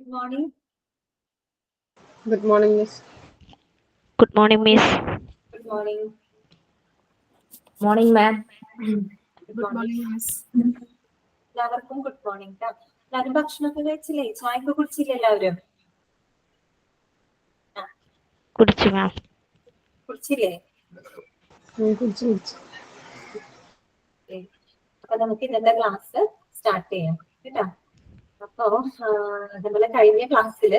Good morning. Good morning, Miss. Good morning, Miss. Good morning. Morning, ma'am. Good morning, Miss. എല്ലാവർക്കും good morning. എല്ലാവരും ഭക്ഷണമൊക്കെ കഴിച്ചില്ലേ? ചായയൊക്കെ കുടിച്ചില്ലേ എല്ലാവരും? കുടിച്ചു മാം. കുടിച്ചില്ലേ? അപ്പൊ നമുക്ക് ഇന്നത്തെ ക്ലാസ് സ്റ്റാർട്ട് ചെയ്യാം കേട്ടോ. അപ്പോ അതുപോലെ കഴിഞ്ഞ ക്ലാസ്സിൽ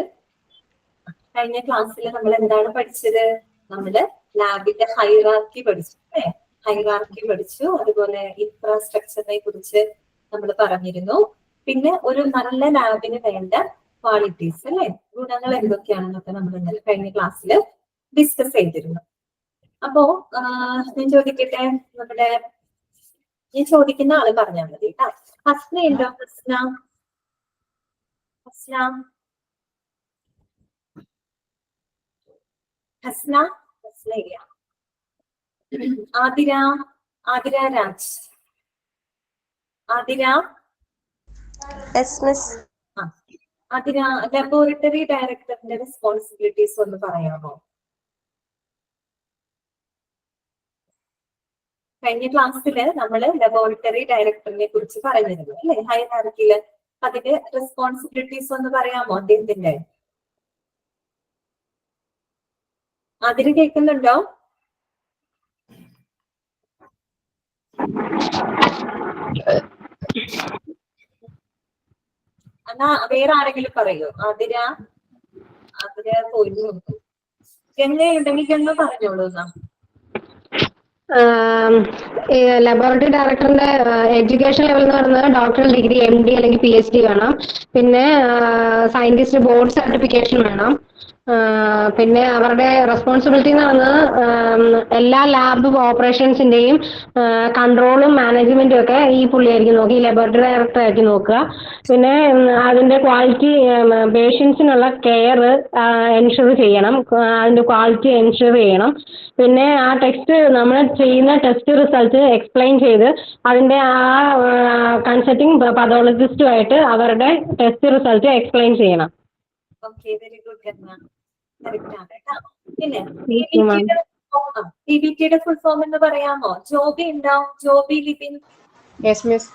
നമ്മൾ എന്താണ് പഠിച്ചത്? നമ്മള് ലാബിന്റെ ഹൈറാർക്കി പഠിച്ചു അല്ലേ? ഹൈറാർക്കി പഠിച്ചു. അതുപോലെ ഇൻഫ്രാസ്ട്രക്ചറിനെ കുറിച്ച് നമ്മൾ പറഞ്ഞിരുന്നു. പിന്നെ ഒരു നല്ല ലാബിന് വേണ്ട ക്വാളിറ്റീസ് അല്ലെ, ഗുണങ്ങൾ എന്തൊക്കെയാണെന്നൊക്കെ നമ്മൾ ഇന്നലെ കഴിഞ്ഞ ക്ലാസ്സിൽ ഡിസ്കസ് ചെയ്തിരുന്നു. അപ്പോ ഞാൻ ചോദിക്കട്ടെ, ഞാൻ ചോദിക്കുന്ന ആള് പറഞ്ഞാൽ മതി കേട്ടോ. ഹസ്ന ഉണ്ടോ? ഹസ്ന ഇല്ല. ആതിര രാജ്. ആതിര ആതിര ലബോറട്ടറി ഡയറക്ടറിന്റെ റെസ്പോൺസിബിലിറ്റീസ് ഒന്ന് പറയാമോ? കഴിഞ്ഞ ക്ലാസ്സിൽ നമ്മൾ ലബോറട്ടറി ഡയറക്ടറിനെ കുറിച്ച് പറഞ്ഞിരുന്നു അല്ലെ, ഹൈറാർക്കിയില്. അതിന്റെ റെസ്പോൺസിബിലിറ്റീസ് ഒന്ന് പറയാമോ അദ്ദേഹത്തിന്റെ? അതിന് കേൾക്കുന്നുണ്ടോ? എന്നാ വേറെ ആരെങ്കിലും പറയൂ. അതിര പോയി നോക്കൂ. എങ്ങനെയുണ്ടെങ്കിൽ ഗംഗ പറഞ്ഞോളൂ എന്നാ. ലബോറട്ടറി ഡയറക്ടറിന്റെ എഡ്യൂക്കേഷൻ ലെവൽ എന്ന് പറയുന്നത് ഡോക്ടറൽ ഡിഗ്രി, MD അല്ലെങ്കിൽ PhD വേണം. പിന്നെ സയന്റിസ്റ്റ് ബോർഡ് സർട്ടിഫിക്കേഷൻ വേണം. പിന്നെ അവരുടെ റെസ്പോൺസിബിലിറ്റി എന്ന് പറയുന്നത് എല്ലാ ലാബ് ഓപ്പറേഷൻസിന്റെയും കൺട്രോളും മാനേജ്മെന്റും ഒക്കെ ഈ പുള്ളിയായിരിക്കും നോക്കുക, ഈ ലബോറട്ടറി ഡയറക്ടർ ആയിരിക്കും നോക്കുക. പിന്നെ അതിന്റെ ക്വാളിറ്റി, പേഷ്യൻസിനുള്ള കെയർ എൻഷുർ ചെയ്യണം, അതിന്റെ ക്വാളിറ്റി എൻഷുർ ചെയ്യണം. പിന്നെ ആ നമ്മൾ ചെയ്യുന്ന ടെസ്റ്റ് റിസൾട്ട് എക്സ്പ്ലെയിൻ ചെയ്ത് അതിന്റെ കൺസൾട്ടിങ് പതോളജിസ്റ്റുമായിട്ട് അവരുടെ ടെസ്റ്റ് റിസൾട്ട് എക്സ്പ്ലെയിൻ ചെയ്യണം. Okay, very good Ganga. Correct ആണ് കേട്ടോ. പിന്നെ PBTയുടെ ഫുൾ ഫോം എന്ന് പറയാമോ? ജോബി ഉണ്ടാവും. ജോബി ലിപിൻ. Yes miss.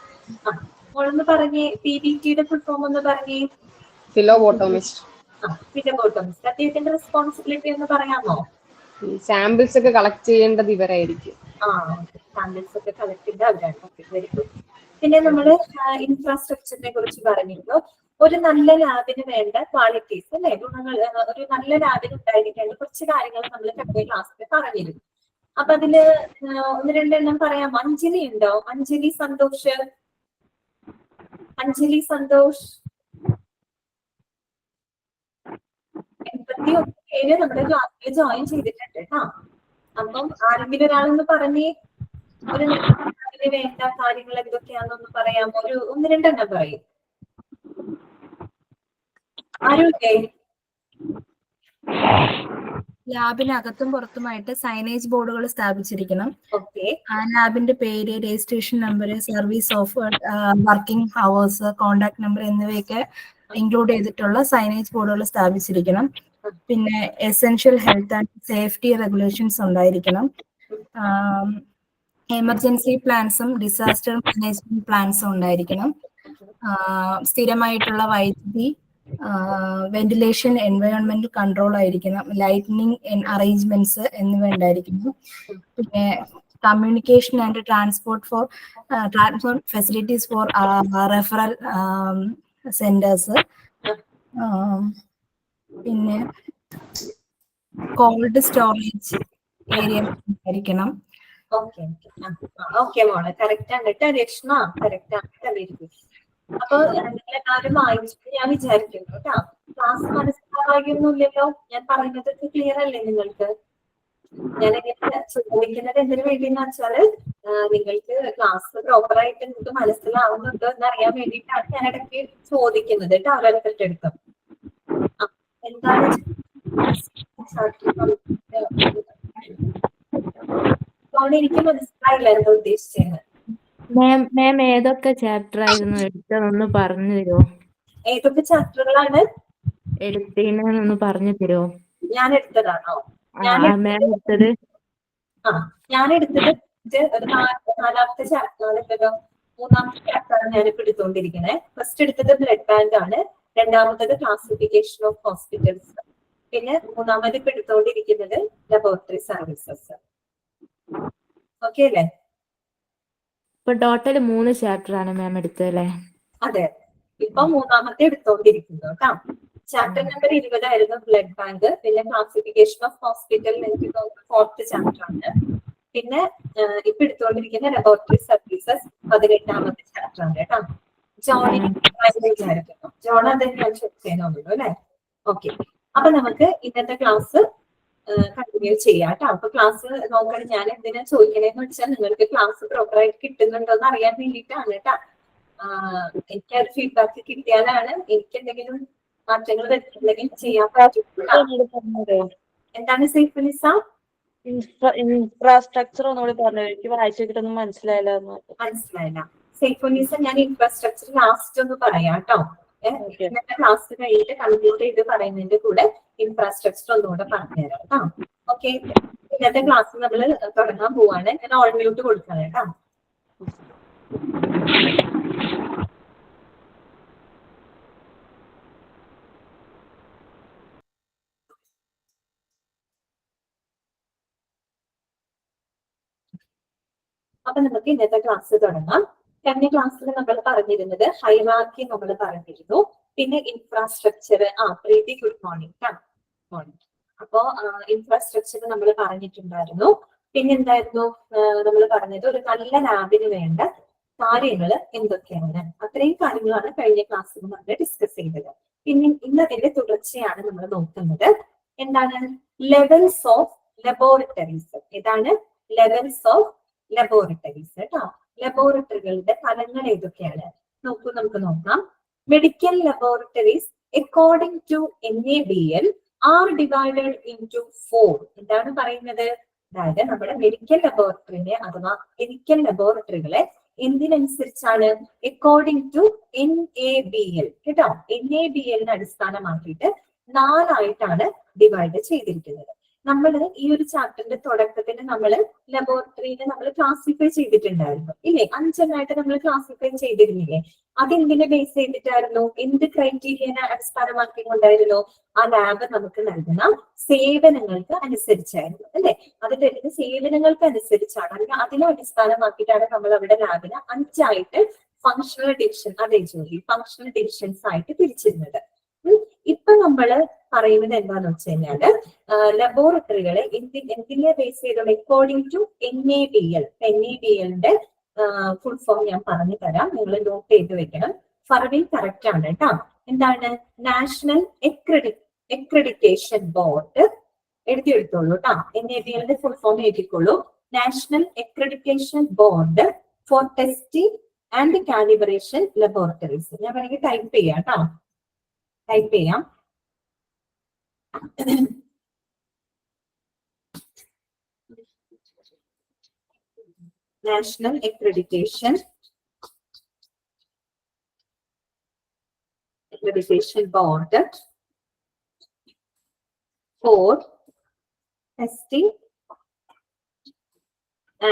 ഒന്ന് പറഞ്ഞേ, PBTയുടെ ഫുൾ ഫോം ഒന്ന് പറഞ്ഞേ. ഫിലോബോട്ടോമിസ്റ്റ്. ഫിലോബോട്ടോമിസ്റ്റ്. അദ്ദേഹത്തിന്റെ റെസ്പോൺസിബിലിറ്റി എന്ന് പറയാമോ? സാമ്പിൾസ് ഒക്കെ കളക്ട് ചെയ്യേണ്ടത് ഇവരായിരിക്കും. സാമ്പിൾസ് ഒക്കെ കളക്ട് ചെയ്യേണ്ടത് അവരാണ്. Very good. പിന്നെ നമ്മള് ഇൻഫ്രാസ്ട്രക്ചറിനെ കുറിച്ച് പറഞ്ഞിരുന്നു. ഒരു നല്ല ലാബിന് വേണ്ട ക്വാളിറ്റീസ് അല്ലെ, ഗുണങ്ങൾ. ഒരു നല്ല ലാബിന് ഉണ്ടായിരിക്കേണ്ട കുറച്ച് കാര്യങ്ങൾ നമ്മൾ കഴിഞ്ഞ ക്ലാസ്സിൽ പറഞ്ഞിരുന്നു. അപ്പൊ അതില് ഒന്ന് രണ്ടെണ്ണം പറയാമോ? അഞ്ജലി ഉണ്ടോ? അഞ്ജലി സന്തോഷ്. 81 പേര് നമ്മുടെ ക്ലാസ്സിൽ ജോയിൻ ചെയ്തിട്ടുണ്ട് കേട്ടോ. അപ്പം ആരെങ്കിലും ഒരാളൊന്ന് പറഞ്ഞേ, ഒരു ലാബിന് വേണ്ട കാര്യങ്ങൾ എന്തൊക്കെയാണെന്നൊന്ന് പറയാമോ? ഒന്ന് രണ്ടെണ്ണം പറയും. ലാബിനകത്തും പുറത്തുമായിട്ട് സൈനേജ് ബോർഡുകൾ സ്ഥാപിച്ചിരിക്കണം. ഓക്കെ. ആ ലാബിന്റെ പേര്, registration number, service of working hours, contact number എന്നിവയൊക്കെ ഇൻക്ലൂഡ് ചെയ്തിട്ടുള്ള സൈനേജ് ബോർഡുകൾ സ്ഥാപിച്ചിരിക്കണം. പിന്നെ essential health and safety regulations ഉണ്ടായിരിക്കണം. എമർജൻസി പ്ലാൻസും ഡിസാസ്റ്റർ മാനേജ്മെന്റ് പ്ലാൻസും ഉണ്ടായിരിക്കണം. സ്ഥിരമായിട്ടുള്ള വൈദ്യുതി, വെന്റിലേഷൻ, എൻവയോൺമെന്റ് കൺട്രോൾ ആയിരിക്കണം. ലൈറ്റ്നിങ് അറേഞ്ച്മെന്റ്സ് എന്നിവ ഉണ്ടായിരിക്കുന്നു. പിന്നെ communication and transport facilities for referral centres. പിന്നെ കോൾഡ് സ്റ്റോറേജ് ഏരിയ ആയിരിക്കണം. ഓക്കെ മോളെ, കറക്റ്റ് ആണ് കേട്ടോ. രക്ഷ്മ കറക്റ്റ് ആണ്. അപ്പൊ നിങ്ങളെല്ലാവരും വായിച്ചിട്ട് ഞാൻ വിചാരിക്കുന്നു കേട്ടോ. ക്ലാസ് മനസ്സിലാവായൊന്നുമില്ലല്ലോ? ഞാൻ പറയുന്നതൊക്കെ ക്ലിയർ അല്ലേ നിങ്ങൾക്ക്? ഞാൻ ചോദിക്കുന്നത് എന്തിനു വേണ്ടിന്ന് വെച്ചാല് നിങ്ങൾക്ക് ക്ലാസ് പ്രോപ്പറായിട്ട് നിങ്ങൾക്ക് മനസ്സിലാവുന്നുണ്ടോ എന്നറിയാൻ വേണ്ടിയിട്ടാണ് ഞാൻ ഇടയ്ക്ക് ചോദിക്കുന്നത് കേട്ടോ. ഓരോരുത്തരുടെ അടുത്തും എന്താണ് എനിക്ക് മനസ്സിലായില്ല എന്താ ഉദ്ദേശിച്ചത്. മാം ഏതൊക്കെ ചാപ്റ്റർ ആയിരുന്നു എടുത്തതെന്ന് പറഞ്ഞു തരുമോ? ഏതൊക്കെ ചാപ്റ്ററുകളാണ്? എടുത്തീനൊന്ന് പറഞ്ഞു തരുമോ? ഞാൻ എടുത്തതാണോ? മാം എടുത്തത് ഞാൻ എടുത്തത് ഒരു നാലാമത്തെ ചാപ്റ്ററാണല്ലോ, മൂന്നാമത്തെ ചാപ്റ്ററാണ് ഞാനിപ്പോ എടുത്തുകൊണ്ടിരിക്കുന്നത്. ഫസ്റ്റ് എടുത്തത് ബ്ലഡ് ബാങ്ക് ആണ്, രണ്ടാമത്തത് ക്ലാസിഫിക്കേഷൻ ഓഫ് ഹോസ്പിറ്റൽസ്, പിന്നെ മൂന്നാമത് ഇപ്പൊ എടുത്തുകൊണ്ടിരിക്കുന്നത് ലബോറട്ടറി സർവീസസ്. ഓക്കെ അല്ലേ? ഇപ്പൊ ടോട്ടൽ 3 ചാപ്റ്റർ ആണ് മാം എടുത്തല്ലേ? അതെ, ഇപ്പൊ മൂന്നാമത്തെ എടുത്തോണ്ടിരിക്കുന്നു കേട്ടോ. ചാപ്റ്റർ നമ്പർ 20 ആയിരുന്നു ബ്ലഡ് ബാങ്ക്, പിന്നെ ക്ലാസിഫിക്കേഷൻ ഓഫ് ഹോസ്പിറ്റൽ എനിക്ക് തോന്നുന്നു 4th ചാപ്റ്റർ ആണ്. പിന്നെ ഇപ്പൊ എടുത്തുകൊണ്ടിരിക്കുന്ന ലബോറട്ടറി സർവീസസ് 18ാമത്തെ ചാപ്റ്റർ ആണ് കേട്ടോ. ജോണിന് വിചാരിക്കുന്നു, ജോൺ അത് ഞാൻ ചെക്ക് ചെയ്യുന്നുള്ളൂ അല്ലെ? ഓക്കെ, അപ്പൊ നമുക്ക് ഇന്നത്തെ ക്ലാസ് കണ്ടിന്യൂ ചെയ്യാം കേട്ടോ. അപ്പൊ ക്ലാസ് നോക്കണം. ഞാൻ എന്തിനാ ചോദിക്കണേന്ന് വെച്ചാൽ നിങ്ങൾക്ക് ക്ലാസ് പ്രോപ്പറായിട്ട് കിട്ടുന്നുണ്ടോ എന്ന് അറിയാൻ വേണ്ടിയിട്ടാണ് കേട്ടോ. എനിക്ക് ഒരു ഫീഡ്ബാക്ക് കിട്ടിയാലാണ് എനിക്ക് എന്തെങ്കിലും മാറ്റങ്ങൾ വരുത്തുണ്ടെങ്കിൽ ചെയ്യാൻ പറ്റും. എന്താണ് സൈഫുനിസ? ഇൻഫ്രാസ്ട്രക്ചർ ഒന്നുകൂടി പറഞ്ഞു, എനിക്ക് വായിച്ചിട്ടൊന്നും മനസ്സിലായില്ല. സൈഫുനിസ, ഞാൻ ഇൻഫ്രാസ്ട്രക്ചർ ലാസ്റ്റ് ഒന്ന് പറയാം കേട്ടോ. ഇന്നത്തെ ക്ലാസ് കഴിഞ്ഞിട്ട് കംപ്ലീറ്റ് ചെയ്ത് പറയുന്നതിന്റെ കൂടെ ഇൻഫ്രാസ്ട്രക്ചർ ഒന്നുകൂടെ പറഞ്ഞുതരാം കേട്ടോ. ഓക്കെ, ഇന്നത്തെ ക്ലാസ് നമ്മൾ തുടങ്ങാൻ പോവാണ്. ഞാൻ ഓൾ മ്യൂട്ട് കൊടുക്കണം കേട്ടോ. അപ്പൊ നമുക്ക് ഇന്നത്തെ ക്ലാസ് തുടങ്ങാം. കഴിഞ്ഞ ക്ലാസ്സിൽ നമ്മൾ പറഞ്ഞിരുന്നത് ഹൈറാർക്കി നമ്മൾ പറഞ്ഞിരുന്നു, പിന്നെ ഇൻഫ്രാസ്ട്രക്ചർ. പ്രീതി ഗുഡ് മോർണിംഗ്. മോർണിംഗ്. അപ്പോ ഇൻഫ്രാസ്ട്രക്ചർ നമ്മൾ പറഞ്ഞിട്ടുണ്ടായിരുന്നു. പിന്നെ എന്തായിരുന്നു നമ്മൾ പറഞ്ഞത്? ഒരു നല്ല ലാബിന് വേണ്ട കാര്യങ്ങൾ എന്തൊക്കെയാണ്, അത്രയും കാര്യങ്ങളാണ് കഴിഞ്ഞ ക്ലാസ്സിൽ നമ്മൾ ഡിസ്കസ് ചെയ്തത്. പിന്നെ ഇന്നതിന്റെ തുടർച്ചയാണ് നമ്മൾ നോക്കുന്നത്. എന്താണ്? Levels of laboratories. ഏതാണ്? ലെവൽസ് ഓഫ് ലബോറട്ടറീസ് കേട്ടോ. ലബോറട്ടറികളുടെ ഫലങ്ങൾ ഏതൊക്കെയാണ് നമുക്ക് നോക്കാം. Medical laboratories according to NABL are divided into 4. എന്താണ് പറയുന്നത്? അതായത് നമ്മുടെ മെഡിക്കൽ ലബോറട്ടറിനെ അഥവാ മെഡിക്കൽ ലബോറട്ടറികളെ എന്തിനനുസരിച്ചാണ്? അക്കോർഡിംഗ് ടു NABL കേട്ടോ. NABL അടിസ്ഥാനമാക്കിയിട്ട് 4 ഡിവൈഡ് ചെയ്തിരിക്കുന്നത്. നമ്മൾ ഈ ഒരു ചാപ്റ്ററിന്റെ തുടക്കത്തിൽ നമ്മൾ ലബോറട്ടറിനെ നമ്മൾ ക്ലാസിഫൈ ചെയ്തിട്ടുണ്ടായിരുന്നു ഇല്ലേ? 5 നമ്മൾ ക്ലാസിഫൈ ചെയ്തിരുന്നില്ലേ? അതെന്തിനെ ബേസ് ചെയ്തിട്ടായിരുന്നു? എന്ത് ക്രൈറ്റീരിയനെ അടിസ്ഥാനമാക്കിക്കൊണ്ടായിരുന്നു? ആ ലാബ് നമുക്ക് നൽകുന്ന സേവനങ്ങൾക്ക് അനുസരിച്ചായിരുന്നു അല്ലെ? അതിന്റെ സേവനങ്ങൾക്ക് അനുസരിച്ചാണ്, അല്ലെങ്കിൽ അതിനെ അടിസ്ഥാനമാക്കിയിട്ടാണ് നമ്മൾ അവിടെ ലാബിനെ 5 ഫങ്ഷണൽ ഡിവിഷൻ, അതേ ജോലി ഫങ്ഷണൽ ഡിവിഷൻസ് ആയിട്ട് തിരിച്ചിരുന്നത്. ഇപ്പൊ നമ്മള് പറയുന്നത് എന്താന്ന് വെച്ച് കഴിഞ്ഞാല് ലബോറട്ടറികളെ എന്തിനെ ബേസ് ചെയ്തുള്ള അക്കോർഡിംഗ് ടു NABL. NABLന്റെ ഫുൾ ഫോം ഞാൻ പറഞ്ഞു തരാം, നിങ്ങൾ നോട്ട് ചെയ്ത് വെക്കണം. ഫർവിൻ കറക്റ്റ് ആണ് കേട്ടോ. എന്താണ്? National accreditation board. എഴുതിയെടുത്തോളൂ കേട്ടോ. NABLന്റെ ഫുൾ ഫോം എഴുതിക്കോളൂ. National accreditation board for testing and calibration laboratories. ഞാൻ വേണമെങ്കിൽ ടൈപ്പ് ചെയ്യാം കേട്ടോ. ടൈപ്പ് ചെയ്യാം. National accreditation board for testing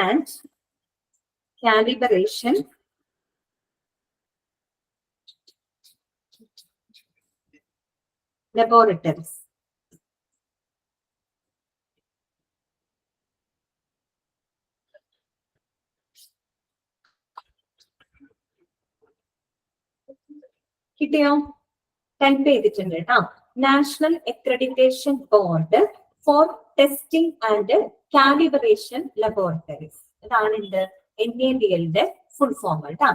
and calibration laboratories. കിട്ടിയോ? ടൈപ്പ് ചെയ്തിട്ടുണ്ട് കേട്ടോ. National accreditation board for testing and calibration laboratories. ഇതാണ് എന്ത്? NABLന്റെ ഫുൾ ഫോം കേട്ടോ.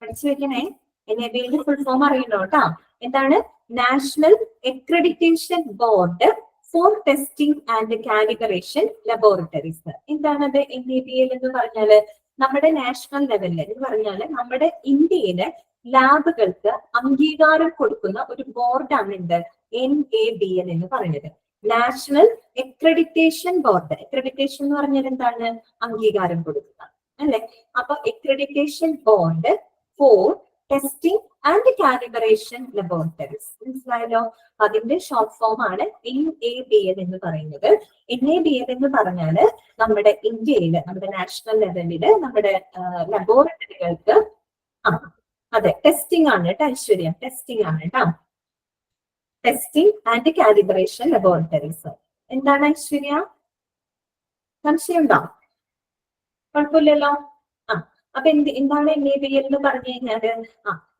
പഠിച്ചു വെക്കണേ. NABLന്റെ ഫുൾ ഫോം അറിയണോ കേട്ടോ? എന്താണ്? National accreditation board for testing and calibration laboratories. എന്താണത് NABL എന്ന് പറഞ്ഞാല്? നമ്മുടെ നാഷണൽ ലെവലിൽ എന്ന് പറഞ്ഞാല് നമ്മുടെ ഇന്ത്യയിലെ ലാബുകൾക്ക് അംഗീകാരം കൊടുക്കുന്ന ഒരു ബോർഡാണ് എന്ത്? NABL എന്ന് പറയുന്നത്. National accreditation board. അക്രഡിറ്റേഷൻ എന്ന് പറഞ്ഞാൽ എന്താണ്? അംഗീകാരം കൊടുക്കുക അല്ലെ? അപ്പൊ accreditation board for testing and calibration laboratories. മനസ്സിലായല്ലോ? അതിന്റെ ഷോർട്ട് ഫോം ആണ് NABL എന്ന് പറയുന്നത്. NABL എന്ന് പറഞ്ഞാല് നമ്മുടെ ഇന്ത്യയില്, നമ്മുടെ നാഷണൽ ലെവലില് നമ്മുടെ ലബോറട്ടറികൾക്ക് അതെ ടെസ്റ്റിംഗ് ആണ് കേട്ടോ ഐശ്വര്യ, ടെസ്റ്റിംഗ് ആണ് കേട്ടോ. Testing and calibration laboratories. എന്താണ് ഐശ്വര്യ, സംശയമുണ്ടോ? കുഴപ്പമില്ലല്ലോ. അപ്പൊ എന്താണ് NABL എന്ന് പറഞ്ഞു കഴിഞ്ഞാല്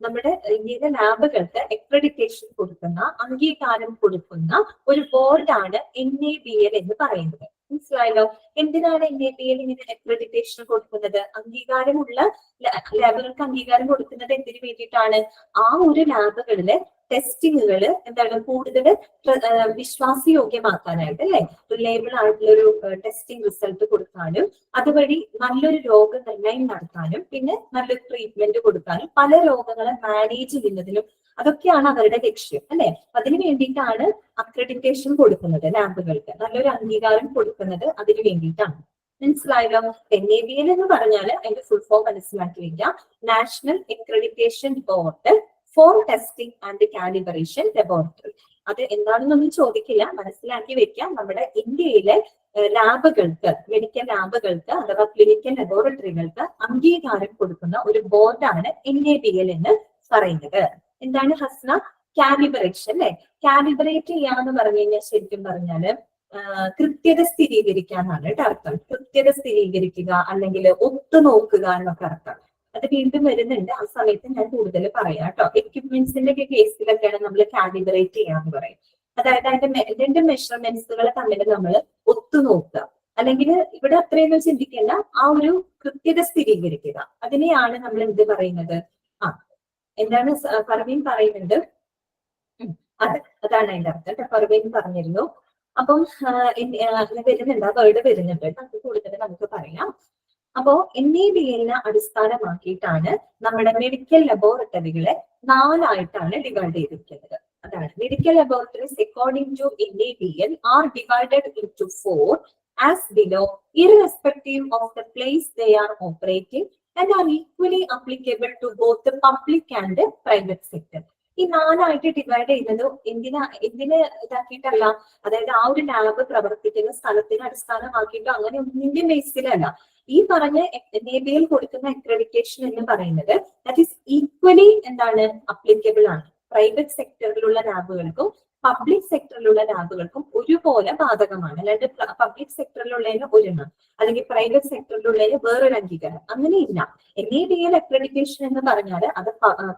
നമ്മുടെ ഇന്ത്യയിലെ ലാബുകൾക്ക് അക്രഡിറ്റേഷൻ കൊടുക്കുന്ന, അംഗീകാരം കൊടുക്കുന്ന ഒരു ബോർഡാണ് NABL എന്ന് പറയുന്നത്. മനസ്സിലായല്ലോ? എന്തിനാണ് NABL ഇങ്ങനെ അക്രഡിറ്റേഷൻ കൊടുക്കുന്നത്? അംഗീകാരമുള്ള ലാബുകൾക്ക് അംഗീകാരം കൊടുക്കുന്നത് എന്തിനു വേണ്ടിയിട്ടാണ്? ആ ഒരു ലാബുകളിലെ ടെസ്റ്റിങ്ങുകൾ എന്താണ് കൂടുതൽ വിശ്വാസയോഗ്യമാക്കാനായിട്ട്, അല്ലെ? റിലയബിൾ ആയിട്ടുള്ള ഒരു ടെസ്റ്റിംഗ് റിസൾട്ട് കൊടുക്കാനും അതുവഴി നല്ലൊരു രോഗനിർണയം നടത്താനും പിന്നെ നല്ലൊരു ട്രീറ്റ്മെന്റ് കൊടുക്കാനും പല രോഗങ്ങളെ മാനേജ് ചെയ്യുന്നതിനും അതൊക്കെയാണ് അവരുടെ ലക്ഷ്യം, അല്ലെ? അതിനു വേണ്ടിയിട്ടാണ് അക്രഡിറ്റേഷൻ കൊടുക്കുന്നത് ലാബുകൾക്ക്, നല്ലൊരു അംഗീകാരം കൊടുക്കുന്നത് അതിനു വേണ്ടിയിട്ടാണ്. മനസ്സിലായല്ലോ? NABL എന്ന് പറഞ്ഞാൽ അതിന്റെ ഫുൾ ഫോം മനസ്സിലാക്കി വയ്ക്കാം. National accreditation board for testing and calibration laboratory. അത് എന്താണെന്നൊന്നും ചോദിക്കില്ല, മനസ്സിലാക്കി വെക്കാം. നമ്മുടെ ഇന്ത്യയിലെ ലാബുകൾക്ക്, മെഡിക്കൽ ലാബുകൾക്ക് അഥവാ ക്ലിനിക്കൽ ലബോറട്ടറികൾക്ക് അംഗീകാരം കൊടുക്കുന്ന ഒരു ബോർഡാണ് NABL എന്ന് പറയുന്നത്. എന്താണ് ഹസ്ന? കാലിബ്രേഷൻ, അല്ലെ? കാലിബ്രേറ്റ് ചെയ്യാന്ന് പറഞ്ഞു കഴിഞ്ഞാൽ ശരിക്കും പറഞ്ഞാല് കൃത്യത സ്ഥിരീകരിക്കാന്നാണ് കേട്ടോ അർത്ഥം. കൃത്യത സ്ഥിരീകരിക്കുക അല്ലെങ്കിൽ ഒത്തുനോക്കുക എന്നൊക്കെ അർത്ഥം. അത് വീണ്ടും വരുന്നുണ്ട്, ആ സമയത്ത് ഞാൻ കൂടുതൽ പറയാം കേട്ടോ. എക്യുപ്മെന്റ്സിന്റെ ഒക്കെ കേസിലൊക്കെയാണ് നമ്മൾ കാലിബ്രേറ്റ് ചെയ്യാന്ന് പറയും. അതായത് അതിന്റെ രണ്ട് മെഷർമെന്റ്സുകൾ തമ്മിൽ നമ്മൾ ഒത്തുനോക്കുക, അല്ലെങ്കിൽ ഇവിടെ അത്രയൊന്നും ചിന്തിക്കേണ്ട, ആ ഒരു കൃത്യത സ്ഥിരീകരിക്കുക. അതിനെയാണ് നമ്മൾ എന്ത് പറയുന്നത്? എന്താണ് പർവീൻ പറയുന്നുണ്ട്? അതാണ് അതിന്റെ അർത്ഥം. പർവീൻ പറഞ്ഞിരുന്നു. അപ്പം വരുന്നുണ്ട്, ആ വേർഡ് വരുന്നുണ്ട്, നമുക്ക് കൂടുതൽ നമുക്ക് പറയാം. അപ്പോ NABL അടിസ്ഥാനമാക്കിയിട്ടാണ് നമ്മുടെ മെഡിക്കൽ ലബോറട്ടറികളെ 4 ഡിവൈഡ് ചെയ്തിരിക്കുന്നത്. അതാണ് medical laboratories according to NABL are divided into 4 as below, irrespective of the place they are operating and are equally applicable to both the public and the private sector. ഈ 4 divide ചെയ്യുന്നത് എന്തിനെ ഇതാക്കിയിട്ടല്ല, അതായത് ആ ഒരു lab പ്രവർത്തിക്കുന്ന സ്ഥലത്തിന് അടിസ്ഥാനമാക്കിയിട്ടോ അങ്ങനെ ഒന്നിന്റെ ബേസിലല്ല. ഈ പറഞ്ഞ NABL കൊടുക്കുന്ന അക്രഡിറ്റേഷൻ എന്ന് പറയുന്നത് ദാറ്റ് ഈസ് ഈക്വലി എന്താണ് അപ്ലിക്കബിൾ ആണ്. പ്രൈവറ്റ് സെക്ടറിലുള്ള ലാബുകൾക്കും പബ്ലിക് സെക്ടറിലുള്ള ലാബുകൾക്കും ഒരുപോലെ ബാധകമാണ്. അല്ലാണ്ട് പബ്ലിക് സെക്ടറിലുള്ളതിന് ഒരെണ്ണം അല്ലെങ്കിൽ പ്രൈവറ്റ് സെക്ടറിലുള്ളതിന് വേറൊരു അംഗീകാരം അങ്ങനെയില്ല. NABL അക്രഡിറ്റേഷൻ എന്ന് പറഞ്ഞാൽ അത്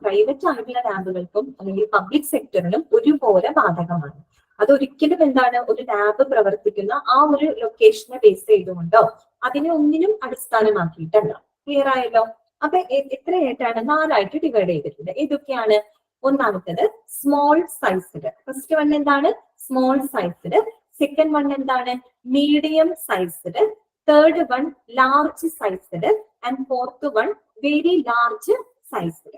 പ്രൈവറ്റ് ആയിട്ടുള്ള ലാബുകൾക്കും അല്ലെങ്കിൽ പബ്ലിക് സെക്ടറിനും ഒരുപോലെ ബാധകമാണ്. അതൊരിക്കലും എന്താണ് ഒരു ലാബ് പ്രവർത്തിക്കുന്ന ആ ഒരു ലൊക്കേഷനെ ബേസ് ചെയ്തുകൊണ്ടോ അതിനെ ഒന്നിനും അടിസ്ഥാനമാക്കിയിട്ടല്ല. ക്ലിയർ ആയല്ലോ? അപ്പൊ എത്രയായിട്ടാണ് 4 ഡിവൈഡ് ചെയ്തിട്ടുണ്ട്. ഏതൊക്കെയാണ്? ഒന്നാമത്തത് സ്മോൾ സൈസ്ഡ്. ഫസ്റ്റ് വൺ എന്താണ്? Small sized. സെക്കൻഡ് വൺ എന്താണ്? Medium sized. Third one large sized. And fourth one very large sized.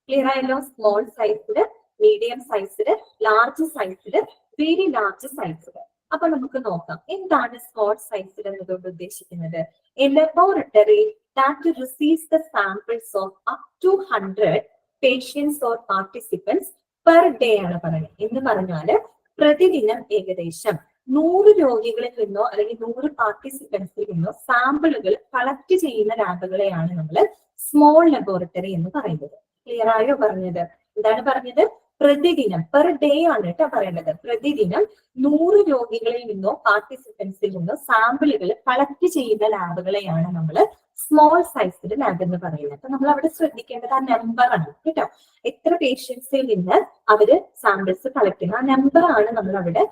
Clear ആയല്ലോ? Small sized, medium sized, large sized, very large sized. അപ്പൊ നമുക്ക് നോക്കാം എന്താണ് സ്മോൾ സൈസ്ഡ് എന്നതുകൊണ്ട് ഉദ്ദേശിക്കുന്നത്. A laboratory that receives the samples of up to 100 patients or participants per day ആണ് പറയുന്നത്. എന്ന് പറഞ്ഞാല് പ്രതിദിനം ഏകദേശം 100 രോഗികളിൽ നിന്നോ അല്ലെങ്കിൽ 100 പാർട്ടിസിപ്പൻസിൽ നിന്നോ സാമ്പിളുകൾ കളക്ട് ചെയ്യുന്ന ലാബുകളെയാണ് നമ്മൾ സ്മോൾ ലബോറട്ടറി എന്ന് പറയുന്നത്. ക്ലിയർ ആയോ പറഞ്ഞത്? എന്താണ് പറഞ്ഞത്? പ്രതിദിനം, പെർ ഡേ ആണ് കേട്ടോ പറയേണ്ടത്. പ്രതിദിനം 100 രോഗികളിൽ നിന്നോ പാർട്ടിസിപ്പൻസിൽ നിന്നോ സാമ്പിളുകൾ കളക്ട് ചെയ്യുന്ന ലാബുകളെയാണ് നമ്മൾ സ്മോൾ സൈസ്ഡ് ലാബ് എന്ന് പറയുന്നത്. അപ്പൊ നമ്മൾ അവിടെ ശ്രദ്ധിക്കേണ്ടത് ആ നമ്പർ ആണ് കേട്ടോ. എത്ര പേഷ്യൻസിൽ നിന്ന് അവര് സാമ്പിൾസ് കളക്ട് ചെയ്യുന്ന ആ നമ്പർ ആണ് നമ്മൾ അവിടെ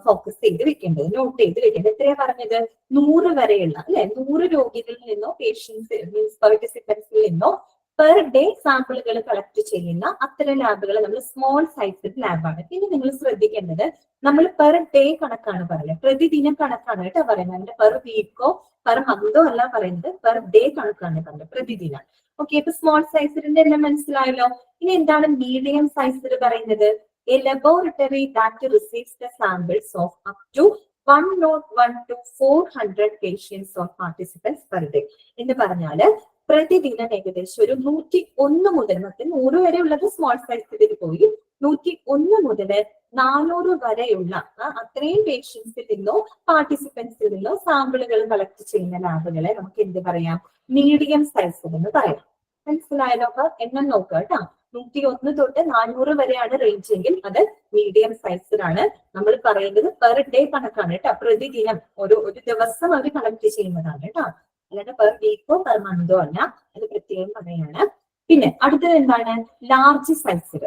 ഫോക്കസ് ചെയ്ത് വെക്കേണ്ടത്, നോട്ട് ചെയ്ത് വെക്കേണ്ടത്. എത്രയാ പറഞ്ഞത്? 100 വരെയുള്ള, അല്ലെ? 100 രോഗികളിൽ നിന്നോ പേഷ്യൻസ് മീൻസ് പാർട്ടിസിപ്പൻസിൽ നിന്നോ പെർ ഡേ സാമ്പിളുകൾ കളക്ട് ചെയ്യുന്ന അത്തരം ലാബുകൾ നമ്മൾ സ്മോൾ സൈസ്ഡ് ലാബാണ്. പിന്നെ നിങ്ങൾ ശ്രദ്ധിക്കേണ്ടത് നമ്മൾ പെർ ഡേ കണക്കാണ് പറയുന്നത്, പ്രതിദിനം കണക്കാണ് കേട്ടോ പറയുന്നത്. അതിന്റെ പെർ വീക്കോ പെർ മന്തോ അല്ല പറയുന്നത്, പെർ ഡേ കണക്കാണ് പറയുന്നത്, പ്രതിദിനം. ഓക്കെ, ഇപ്പൊ സ്മോൾ സൈസ്ഡിന്റെ എല്ലാം മനസ്സിലായല്ലോ. ഇനി എന്താണ് മീഡിയം സൈസ്ഡ് പറയുന്നത്? A laboratory that receives the samples of up to 101 to 400 patients or participants per day എന്ന് പറഞ്ഞാല് പ്രതിദിനം ഏകദേശം ഒരു 101 മുതൽ 100 വരെ ഉള്ളത് സ്മോൾ സൈസിൽ പോയി 101 മുതൽ 400 വരെയുള്ള അത്രയും പേഷ്യൻസിൽ നിന്നോ പാർട്ടിസിപ്പൻസിൽ നിന്നോ സാമ്പിളുകൾ കളക്ട് ചെയ്യുന്ന ലാബുകളെ നമുക്ക് എന്ത് പറയാം? മീഡിയം സൈസിൽ എന്ന് പറയാം. മനസ്സിലായല്ലോ? അപ്പൊ എണ്ണം നോക്കുക കേട്ടോ. 101 തൊട്ട് 400 വരെയാണ് റേഞ്ച് എങ്കിൽ അത് മീഡിയം സൈസിലാണ്. നമ്മൾ പറയുന്നത് പെർ ഡേ കണക്കാണ് കേട്ടോ. പ്രതിദിനം ഒരു ദിവസം അവർ കളക്ട് ചെയ്യുന്നതാണ് കേട്ടോ. അല്ലാതെ പെർ വീക്കോ പെർ മന്തോ അല്ല. അത് പ്രത്യേകം പറയാണ്. പിന്നെ അടുത്തത് എന്താണ്? ലാർജ് സൈസിൽ.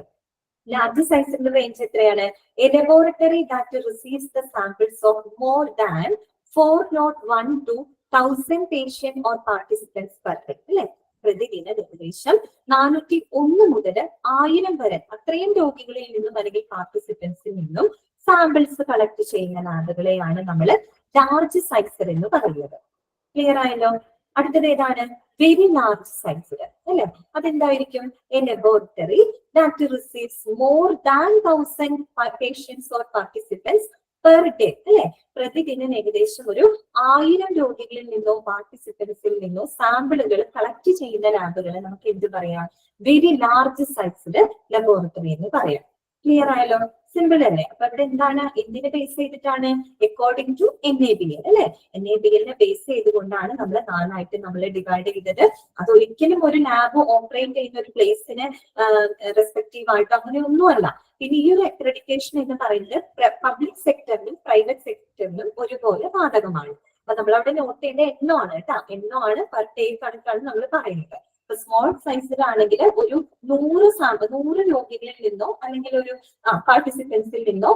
ലാർജ് സൈസിന്റെ റേഞ്ച് എത്രയാണ്? A laboratory that receives the samples of more than 401 to 1000 patient or participants per day അല്ലെ. പ്രതിദിനം ഏകദേശം 401 മുതൽ 1000 വരെ അത്രയും രോഗികളിൽ നിന്നും അല്ലെങ്കിൽ പാർട്ടിസിപ്പൻസിൽ നിന്നും സാമ്പിൾസ് കളക്ട് ചെയ്യുന്ന ലാബുകളെയാണ് നമ്മൾ ലാർജ് സൈസിൽ എന്ന് പറയുന്നത്. ക്ലിയർ ആയല്ലോ? അടുത്തത് ഏതാണ്? വെരി ലാർജ് സൈസിൽ അല്ലെ. അതെന്തായിരിക്കും? A laboratory that receives more than 1000 patients or participants per day അല്ലെ. പ്രതിദിനം ഏകദേശം ഒരു 1000 രോഗികളിൽ നിന്നോ പാർട്ടിസിപ്പൻസിൽ നിന്നോ സാമ്പിളുകൾ കളക്ട് ചെയ്യുന്ന ലാബുകളെ നമുക്ക് എന്ത് പറയാം? വെരി ലാർജ് സൈസില് ലബോറട്ടറി എന്ന് പറയാം. ക്ലിയർ ആയല്ലോ? സിമ്പിൾ അല്ലേ? അപ്പൊ ഇവിടെ എന്താണ്? എന്തിനെ ബേസ് ചെയ്തിട്ടാണ്? അക്കോർഡിംഗ് ടു NABL അല്ലെ. NABLനെ ബേസ് ചെയ്തുകൊണ്ടാണ് നമ്മൾ 4ആയിട്ട് നമ്മൾ ഡിവൈഡ് ചെയ്തത്. അത് ഒരിക്കലും ഒരു ലാബ് ഓപ്പറേറ്റ് ചെയ്യുന്ന ഒരു പ്ലേസിന് റെസ്പെക്റ്റീവ് ആയിട്ട് അങ്ങനെയൊന്നുമല്ല. പിന്നെ ഈ ഒരു അക്രഡിറ്റേഷൻ എന്ന് പറയുന്നത് പബ്ലിക് സെക്ടറിലും പ്രൈവറ്റ് സെക്ടറിലും ഒരുപോലെ ബാധകമാണ്. അപ്പൊ നമ്മൾ അവിടെ നോട്ട് ചെയ്യേണ്ട എണ്ണമാണ് കേട്ടോ. എണ്ണമാണ് പെർ ഡേ കണക്കാണ് നമ്മൾ പറയുന്നത്. സ്മോൾ സൈസിലാണെങ്കിൽ ഒരു 100 രോഗികളിൽ നിന്നോ അല്ലെങ്കിൽ ഒരു പാർട്ടിസിപ്പൻസിൽ നിന്നോ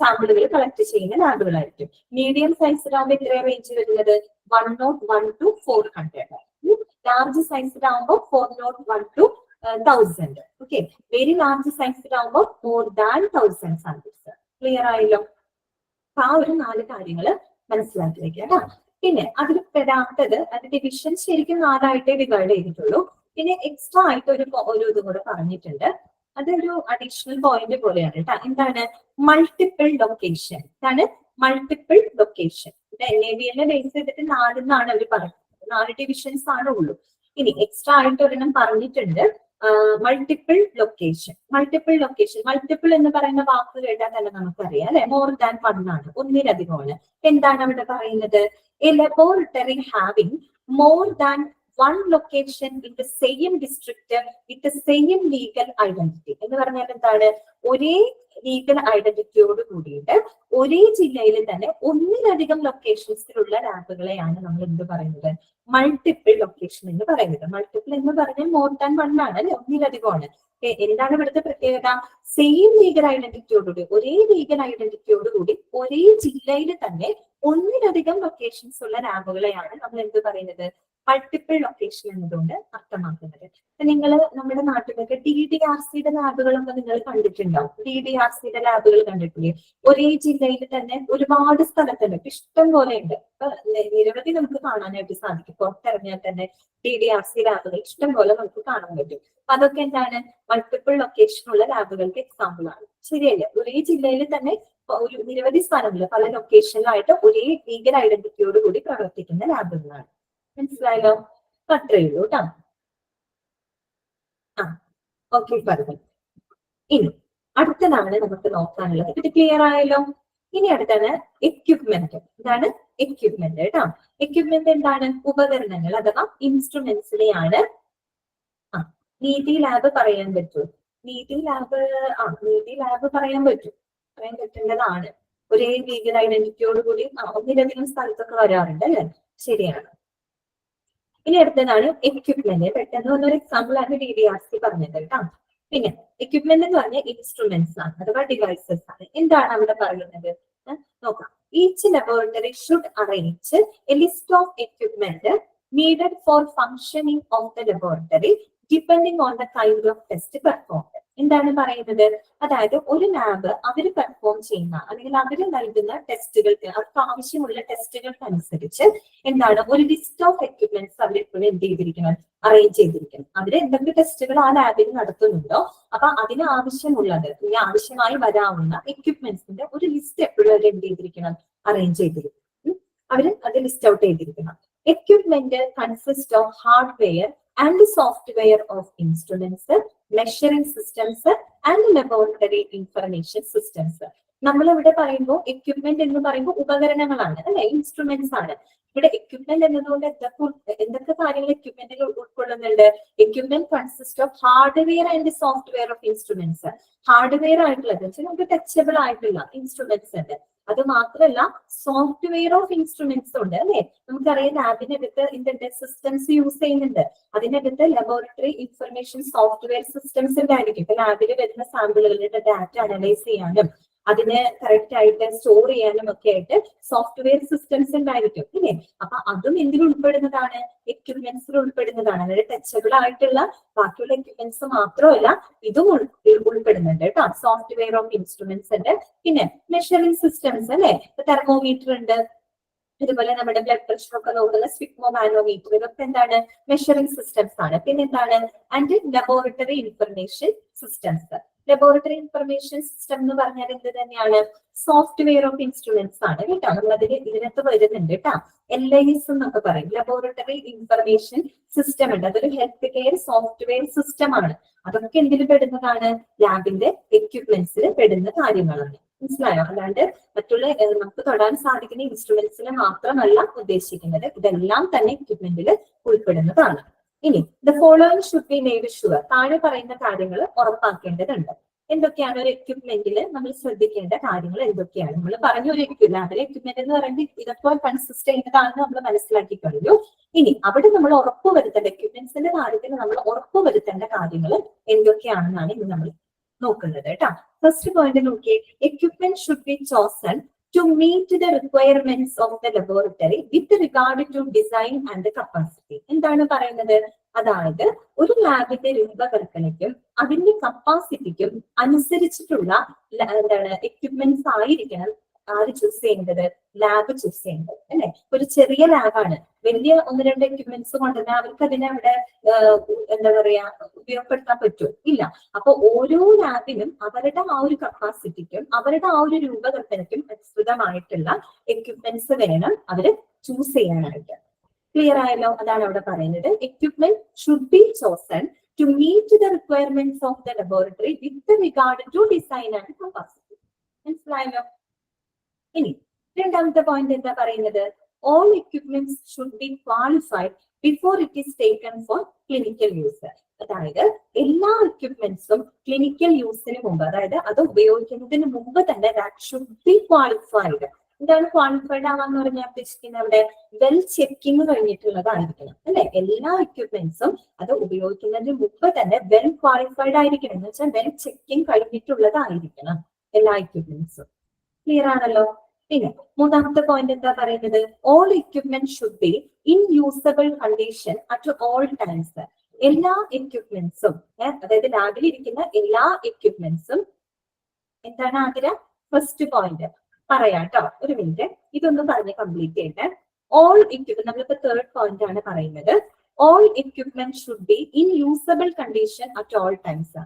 സാമ്പിളുകൾ കളക്ട് ചെയ്യുന്ന ലാബുകളായിരിക്കും. മീഡിയം സൈസിലാകുമ്പോൾ എത്ര റേഞ്ച് വരുന്നത്? 101 to 400. ലാർജ് സൈസിലാകുമ്പോൾ 401 to 1000. ഓക്കെ. വെരി ലാർജ് സൈസിലാകുമ്പോൾ മോർ ദാൻ 1000 സാമ്പിൾസ്. ക്ലിയർ ആയല്ലോ? അപ്പൊ ആ ഒരു 4 കാര്യങ്ങൾ മനസ്സിലാക്കി വെക്കുക കേട്ടോ. പിന്നെ അതിൽ പെടാത്തത് അത് ഡിവിഷൻ ശരിക്കും 4ആയിട്ടേ ഡിവൈഡ് ചെയ്തിട്ടുള്ളൂ. പിന്നെ എക്സ്ട്രാ ആയിട്ട് ഒരു ഇതും കൂടെ പറഞ്ഞിട്ടുണ്ട്. അതൊരു അഡീഷണൽ പോയിന്റ് പോലെയാണ് കേട്ടോ. എന്താണ്? Multiple location. ഇതാണ് മൾട്ടിപ്പിൾ ലൊക്കേഷൻ. NABLനെ ബേസ് ചെയ്തിട്ട് 4 എന്നാണ് അവർ പറയുന്നത്. 4 ഡിവിഷൻസ് ആണ് ഉള്ളൂ. ഇനി എക്സ്ട്രാ ആയിട്ട് ഒരെണ്ണം പറഞ്ഞിട്ടുണ്ട്, multiple location. Multiple location, multiple എന്ന് പറയുന്ന വാക്ക് കേട്ടാൽ തന്നെ നമുക്കറിയാം അല്ലെ. മോർ ദാൻ 1 ആണ്, ഒന്നിലധികമാണ്. എന്താണ് അവിടെ പറയുന്നത്? A laboratory having more than 1 location in the same district with the same legal identity. എന്ന് പറഞ്ഞാൽ എന്താണ്? ഒരേ ലീഗൽ ഐഡന്റിറ്റിയോട് കൂടിയിട്ട് ഒരേ ജില്ലയിൽ തന്നെ ഒന്നിലധികം ലൊക്കേഷൻസിലുള്ള ലാബുകളെയാണ് നമ്മൾ എന്ത് പറയുന്നത്? മൾട്ടിപ്പിൾ ലൊക്കേഷൻ എന്ന് പറയുന്നത്. മൾട്ടിപ്പിൾ എന്ന് പറഞ്ഞാൽ മോർ ദാൻ 1 ആണ് അല്ലെ, ഒന്നിലധികമാണ്. എന്താണ് ഇവിടുത്തെ പ്രത്യേകത? സെയിം ലീഗൽ ഐഡന്റിറ്റിയോടുകൂടി, ഒരേ ലീഗൽ ഐഡന്റിറ്റിയോടുകൂടി ഒരേ ജില്ലയിൽ തന്നെ ഒന്നിലധികം ലൊക്കേഷൻസ് ഉള്ള ലാബുകളെയാണ് നമ്മൾ എന്ത് പറയുന്നത്? മൾട്ടിപ്പിൾ ലൊക്കേഷൻ എന്നതുകൊണ്ട് അർത്ഥമാക്കുന്നത്. നിങ്ങൾ നമ്മുടെ നാട്ടിലൊക്കെ DDRCയുടെ ലാബുകളൊക്കെ നിങ്ങൾ കണ്ടിട്ടുണ്ടാവും. DDRCയുടെ ലാബുകൾ കണ്ടിട്ടില്ലേ? ഒരേ ജില്ലയിൽ തന്നെ ഒരുപാട് സ്ഥലത്തുണ്ട്, ഇഷ്ടം പോലെ ഉണ്ട്. അപ്പൊ നിരവധി നമുക്ക് കാണാനായിട്ട് സാധിക്കും. പുറത്തിറങ്ങിയാൽ തന്നെ DDRC ലാബുകൾ ഇഷ്ടം പോലെ നമുക്ക് കാണാൻ പറ്റും. അപ്പൊ അതൊക്കെ എന്താണ്? മൾട്ടിപ്പിൾ ലൊക്കേഷൻ ഉള്ള ലാബുകൾക്ക് എക്സാമ്പിൾ ആണ്. ശരിയല്ലേ? ഒരേ ജില്ലയിൽ തന്നെ ഒരു നിരവധി സ്ഥലങ്ങളിൽ പല ലൊക്കേഷനിലായിട്ട് ഒരേ ലീഗൽ ഐഡന്റിറ്റിയോട് കൂടി പ്രവർത്തിക്കുന്ന ലാബുകളാണ്. മനസ്സിലായല്ലോ? അത്രയേ ഉള്ളൂ കേട്ടോ. ഓക്കെ, പറഞ്ഞു. ഇനി അടുത്തതാണ് നമുക്ക് നോക്കാനുള്ളത്. ഇത് ക്ലിയർ ആയല്ലോ? ഇനി അടുത്താണ് എക്യുപ്മെന്റ്. ഇതാണ് എക്യുപ്മെന്റ് കേട്ടോ. എക്യുപ്മെന്റ് എന്താണ്? ഉപകരണങ്ങൾ അഥവാ ഇൻസ്ട്രുമെന്റ്സിനെയാണ് നീതി ലാബ് പറയാൻ പറ്റും. നീതി ലാബ് പറയാൻ പറ്റും, പറയാൻ പറ്റേണ്ടതാണ്. ഒരേ ലീഗൽ ഐഡന്റിറ്റിയോട് കൂടി ഒന്നിലധികം സ്ഥലത്തൊക്കെ വരാറുണ്ട് അല്ലെ? ശരിയാണ്. ഇനി അടുത്തതാണ് എക്യുപ്മെന്റ്. പെട്ടെന്ന് വന്നൊരു എക്സാമ്പിൾ ആണ് DDRC പറഞ്ഞത് കേട്ടോ. പിന്നെ എക്യുപ്മെന്റ് എന്ന് പറഞ്ഞാൽ ഇൻസ്ട്രുമെന്റ്സ് ആണ് അഥവാ ഡിവൈസസ് ആണ്. എന്താണ് അവിടെ പറയുന്നത്? നോക്കാം. Each laboratory should arrange A list of equipment needed for functioning of the laboratory depending on the kind of test performed. എന്താണ് പറയുന്നത്? അതായത് ഒരു ലാബ് അവർ പെർഫോം ചെയ്യുന്ന അല്ലെങ്കിൽ അവർ നൽകുന്ന ടെസ്റ്റുകൾക്ക്, അവർക്ക് ആവശ്യമുള്ള ടെസ്റ്റുകൾക്ക് അനുസരിച്ച് എന്താണ് ഒരു ലിസ്റ്റ് ഓഫ് എക്യുപ്മെന്റ്സ് അവരെപ്പോഴും എന്ത് ചെയ്തിരിക്കണം? അറേഞ്ച് ചെയ്തിരിക്കണം. അവർ എന്തെങ്കിലും ടെസ്റ്റുകൾ ആ ലാബിൽ നടത്തുന്നുണ്ടോ, അപ്പൊ അതിന് ആവശ്യമുള്ളത്, ഈ ആവശ്യമായി വരാവുന്ന എക്യുപ്മെന്റ്സിന്റെ ഒരു ലിസ്റ്റ് എപ്പോഴും അവർ എന്ത് ചെയ്തിരിക്കണം? അറേഞ്ച് ചെയ്തിരിക്കണം. അവര് അത് ലിസ്റ്റ് ഔട്ട് ചെയ്തിരിക്കണം. Equipment consists of hardware and software of instruments, measuring systems and laboratory information systems. നമ്മൾ ഇവിടെ പറയുമ്പോൾ എക്യുപ്മെന്റ് എന്ന് പറയുമ്പോൾ ഉപകരണങ്ങളാണ് അല്ലെ, ഇൻസ്ട്രുമെന്റ്സ് ആണ്. ഇവിടെ എക്യുപ്മെന്റ് എന്നതുകൊണ്ട് എന്തൊക്കെ കാര്യങ്ങൾ എക്യുപ്മെന്റിൽ ഉൾക്കൊള്ളുന്നുണ്ട്? Equipment consist of hardware and software of instruments. Hardware ആയിട്ടുള്ളത് നമുക്ക് ടച്ചബിൾ ആയിട്ടുള്ള ഇൻസ്ട്രുമെന്റ്സ് ഉണ്ട്. അത് മാത്രമല്ല സോഫ്റ്റ്വെയർ ഓഫ് ഇൻസ്ട്രുമെന്റ്സ് ഉണ്ട് അല്ലെ. നമുക്കറിയാം ലാബിനകത്ത് ഇതിന്റെ സിസ്റ്റംസ് യൂസ് ചെയ്യുന്നുണ്ട്. അതിനകത്ത് ലബോറട്ടറി ഇൻഫർമേഷൻ സോഫ്റ്റ്വെയർ സിസ്റ്റംസ് ഉണ്ടായിരിക്കും. ഇപ്പൊ ലാബിൽ വരുന്ന സാമ്പിളുകളുടെ ഡാറ്റ അനലൈസ് ചെയ്യാനും അതിനെ കറക്റ്റ് ആയിട്ട് സ്റ്റോർ ചെയ്യാനും ഒക്കെ ആയിട്ട് സോഫ്റ്റ്വെയർ സിസ്റ്റംസ് ഉണ്ടായിരിക്കും ഇല്ലേ. അപ്പൊ അതും എന്തിൽ ഉൾപ്പെടുന്നതാണ്? എക്യുപ്മെന്റ്സിൽ ഉൾപ്പെടുന്നതാണ്. അതായത് ടച്ചബിൾ ആയിട്ടുള്ള ബാക്കിയുള്ള എക്യുപ്മെന്റ്സ് മാത്രമല്ല ഇതും ഉൾപ്പെടുന്നുണ്ട് കേട്ടോ. സോഫ്റ്റ്വെയർ ഓഫ് ഇൻസ്ട്രുമെന്റ്സ് ഉണ്ട്. പിന്നെ മെഷറിംഗ് സിസ്റ്റംസ് അല്ലെ, തെർമോമീറ്റർ ഉണ്ട്, അതുപോലെ നമ്മുടെ ബ്ലഡ് പ്രഷർ ഒക്കെ നോക്കുന്ന സ്പിഗ്മോ മാനോമീറ്റർ, ഇതൊക്കെ എന്താണ്? മെഷറിംഗ് സിസ്റ്റംസ് ആണ്. പിന്നെ എന്താണ്? And laboratory information systems. Laboratory information system എന്ന് പറഞ്ഞാൽ എന്ത് തന്നെയാണ്? സോഫ്റ്റ്വെയർ ഓഫ് ഇൻസ്ട്രുമെന്റ്സ് ആണ് കേട്ടോ. നമ്മൾ ഇതിനകത്ത് വരുന്നുണ്ട് കേട്ടോ. LIS എന്നൊക്കെ പറയും. ലബോറട്ടറി ഇൻഫർമേഷൻ സിസ്റ്റം ഉണ്ട്. അതൊരു ഹെൽത്ത് കെയർ സോഫ്റ്റ്വെയർ സിസ്റ്റം ആണ്. അതൊക്കെ എന്തിൽ പെടുന്നതാണ്? ലാബിന്റെ എക്യുപ്മെന്റ്സിൽ പെടുന്ന കാര്യങ്ങളാണ്. മനസ്സിലായോ? അല്ലാണ്ട് മറ്റുള്ള നമുക്ക് തൊടാൻ സാധിക്കുന്ന ഇൻസ്ട്രുമെന്റ്സിനെ മാത്രമല്ല ഉദ്ദേശിക്കുന്നത്, ഇതെല്ലാം തന്നെ എക്യുപ്മെന്റിൽ ഉൾപ്പെടുന്നതാണ്. ഇനി the following should be made sure. താഴെ പറയുന്ന കാര്യങ്ങൾ ഉറപ്പാക്കേണ്ടതുണ്ട്. എന്തൊക്കെയാണ് ഒരു എക്യുപ്മെന്റിൽ നമ്മൾ ശ്രദ്ധിക്കേണ്ട കാര്യങ്ങൾ? എന്തൊക്കെയാണ് നമ്മൾ പറഞ്ഞു? ഒരു ലാബിലെ എക്യുപ്മെന്റ് എന്ന് പറയുന്നത് ഇതൊക്കെ കൺസിസ്റ്റ് ചെയ്യുന്നതാണെന്ന് നമ്മൾ മനസ്സിലാക്കി കഴിഞ്ഞു. ഇനി അവിടെ നമ്മൾ ഉറപ്പുവരുത്തേണ്ട എക്യുപ്മെന്റ്സിന്റെ കാര്യത്തിൽ നമ്മൾ ഉറപ്പുവരുത്തേണ്ട കാര്യങ്ങൾ എന്തൊക്കെയാണെന്നാണ് ഇനി നമ്മൾ നോക്കുന്നത് കേട്ടോ. ഫസ്റ്റ് പോയിന്റ് നോക്കിയേ, equipment should be chosen to meet the requirements of the laboratory with regard to design and capacity. എന്താണ് പറയുന്നത്? അതായത് ഒരു ലാബിന്റെ രൂപകൽപ്പനയ്ക്കും അതിന്റെ കപ്പാസിറ്റിക്കും അനുസരിച്ചിട്ടുള്ള എന്താണ് എക്യുപ്മെന്റ്സ് ആയിരിക്കണം ആര് ചൂസ് ചെയ്യേണ്ടത്? ലാബ് ചൂസ് ചെയ്യേണ്ടത് അല്ലെ. ഒരു ചെറിയ ലാബാണ്, വലിയ 1-2 എക്യുപ്മെന്റ്സ് കൊണ്ടുവന്നാൽ അവർക്ക് അതിനെ അവിടെ എന്താ പറയാ ഉപയോഗപ്പെടുത്താൻ പറ്റുമോ? ഇല്ല. അപ്പൊ ഓരോ ലാബിനും അവരുടെ ആ ഒരു കപ്പാസിറ്റിക്കും അവരുടെ ആ ഒരു രൂപകൽപ്പനയ്ക്കും അനുസൃതമായിട്ടുള്ള എക്യുപ്മെന്റ്സ് വേണം അവര് ചൂസ് ചെയ്യാനായിട്ട്. ക്ലിയർ ആയല്ലോ? അതാണ് അവിടെ പറയുന്നത്. Equipment should be chosen to meet the requirements of the laboratory with regard to design and capacity. മനസ്സിലായല്ലോ? ഇനി രണ്ടാമത്തെ പോയിന്റ് എന്താ പറയുന്നത്? All equipments should be qualified before it is taken for clinical use. അതായത് എല്ലാ എക്യുപ്മെന്റ്സും ക്ലിനിക്കൽ യൂസിന് മുമ്പ്, അതായത് അത് ഉപയോഗിക്കുന്നതിന് മുമ്പ് തന്നെ ദാറ്റ് ഷുഡ് ബി ക്വാളിഫൈഡ്. എന്താണ് ക്വാളിഫൈഡ് ആവാന്ന് പറഞ്ഞാൽ ഉദ്ദേശിക്കുന്നത്? അവിടെ വെൽ ചെക്കിങ് കഴിഞ്ഞിട്ടുള്ളതായിരിക്കണം അല്ലെ. എല്ലാ എക്യുപ്മെന്റ്സും അത് ഉപയോഗിക്കുന്നതിന് മുമ്പ് തന്നെ വെൽ ക്വാളിഫൈഡ് ആയിരിക്കണം. എന്ന് വെച്ചാൽ വെൽ ചെക്കിങ് കഴിഞ്ഞിട്ടുള്ളതായിരിക്കണം എല്ലാ എക്യുപ്മെന്റ്സും. ക്ലിയർ ആണല്ലോ? പിന്നെ മൂന്നാമത്തെ പോയിന്റ് എന്താ പറയുന്നത്? All equipment should be in usable condition at all times. എല്ലാ എക്യുപ്മെന്റ്സും അതായത് ലാബിൽ ഇരിക്കുന്ന എല്ലാ എക്യുപ്മെന്റ്സും എന്താണ് ആതിര? ഫസ്റ്റ് പോയിന്റ് പറയാം കേട്ടോ. ഒരു മിനിറ്റ്, ഇതൊന്നും പറഞ്ഞ് കംപ്ലീറ്റ് ചെയ്യട്ടെ. ഓൾ എക്യുപ്മെന്റ്, നമ്മളിപ്പോ തേർഡ് പോയിന്റ് ആണ് പറയുന്നത്. All equipment should be in usable condition at all times.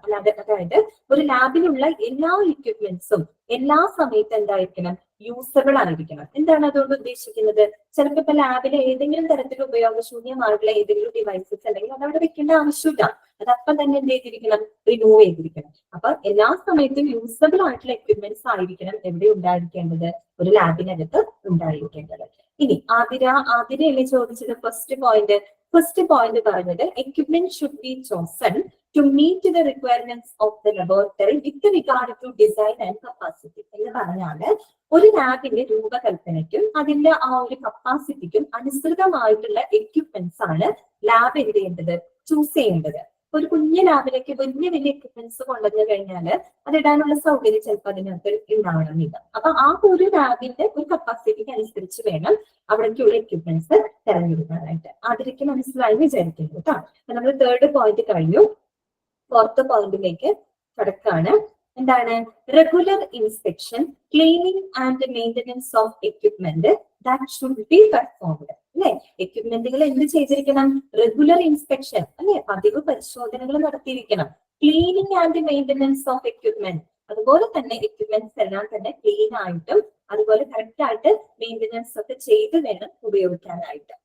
അതായത് ഒരു ലാബിലുള്ള എല്ലാ എക്യുപ്മെന്റ്സും എല്ലാ സമയത്തും എന്തായിരിക്കണം? യൂസബിൾ ആയിരിക്കണം. എന്താണ് അതുകൊണ്ട് ഉദ്ദേശിക്കുന്നത്? ചിലപ്പോൾ ഇപ്പൊ ലാബിലെ ഏതെങ്കിലും തരത്തിൽ ഉപയോഗശൂന്യമായിട്ടുള്ള ഏതെങ്കിലും ഡിവൈസസ് അല്ലെങ്കിൽ അത് അവിടെ വെക്കേണ്ട ആവശ്യമില്ല. അതപ്പം തന്നെ എന്ത് ചെയ്തിരിക്കണം? റിമൂവ് ചെയ്തിരിക്കണം. അപ്പൊ എല്ലാ സമയത്തും യൂസബിൾ ആയിട്ടുള്ള എക്യുപ്മെന്റ്സ് ആയിരിക്കണം എവിടെ ഉണ്ടായിരിക്കേണ്ടത്? ഒരു ലാബിനകത്ത് ഉണ്ടായിരിക്കേണ്ടത്. ഇനി ആതിരയല്ലേ ചോദിച്ചത് ഫസ്റ്റ് പോയിന്റ്? ഫസ്റ്റ് പോയിന്റ് പറഞ്ഞത് equipment should be chosen to meet the requirements of the laboratory with regard to design and capacity. എന്ന് പറഞ്ഞാല് ഒരു ലാബിന്റെ രൂപകൽപ്പനയ്ക്കും അതിന്റെ ആ ഒരു കപ്പാസിറ്റിക്കും അനുസൃതമായിട്ടുള്ള എക്യുപ്മെന്റ്സ് ആണ് ലാബ് എന്ത് ചെയ്യേണ്ടത്? ചൂസ് ചെയ്യേണ്ടത്. ഒരു കുഞ്ഞു ലാബിലേക്ക് വലിയ എക്യുപ്മെന്റ്സ് കൊണ്ടുവന്നു കഴിഞ്ഞാൽ അതിടാനുള്ള സൗകര്യം ചിലപ്പോൾ അതിനകത്ത് ഉണ്ടാവണമെന്നില്ല. അപ്പൊ ആ ഒരു ലാബിന്റെ ഒരു കപ്പാസിറ്റിക്ക് അനുസരിച്ച് വേണം അവിടേക്കുള്ള എക്യുപ്മെന്റ്സ് തെരഞ്ഞെടുക്കാനായിട്ട്. അതിലേക്ക് മനസ്സിലായി വിചാരിക്കുന്നു കേട്ടോ. നമ്മൾ തേർഡ് പോയിന്റ് കഴിഞ്ഞു. ഫോർത്ത് പോയിന്റിലേക്ക് കടക്കാണ്. എന്താണ്? Regular inspection, cleaning and maintenance of equipment that should be performed. അല്ലെ, എക്യുപ്മെന്റുകൾ എന്ത് ചെയ്തിരിക്കണം? റെഗുലർ ഇൻസ്പെക്ഷൻ അല്ലെ, പതിവ് പരിശോധനകൾ നടത്തിയിരിക്കണം. Cleaning and maintenance of equipment, അതുപോലെ തന്നെ എക്യുപ്മെന്റ്സ് എല്ലാം തന്നെ ക്ലീൻ ആയിട്ടും അതുപോലെ കറക്റ്റ് ആയിട്ട് മെയിൻ്റനൻസ് ഒക്കെ ചെയ്ത് വേണം ഉപയോഗിക്കാനായിട്ട്.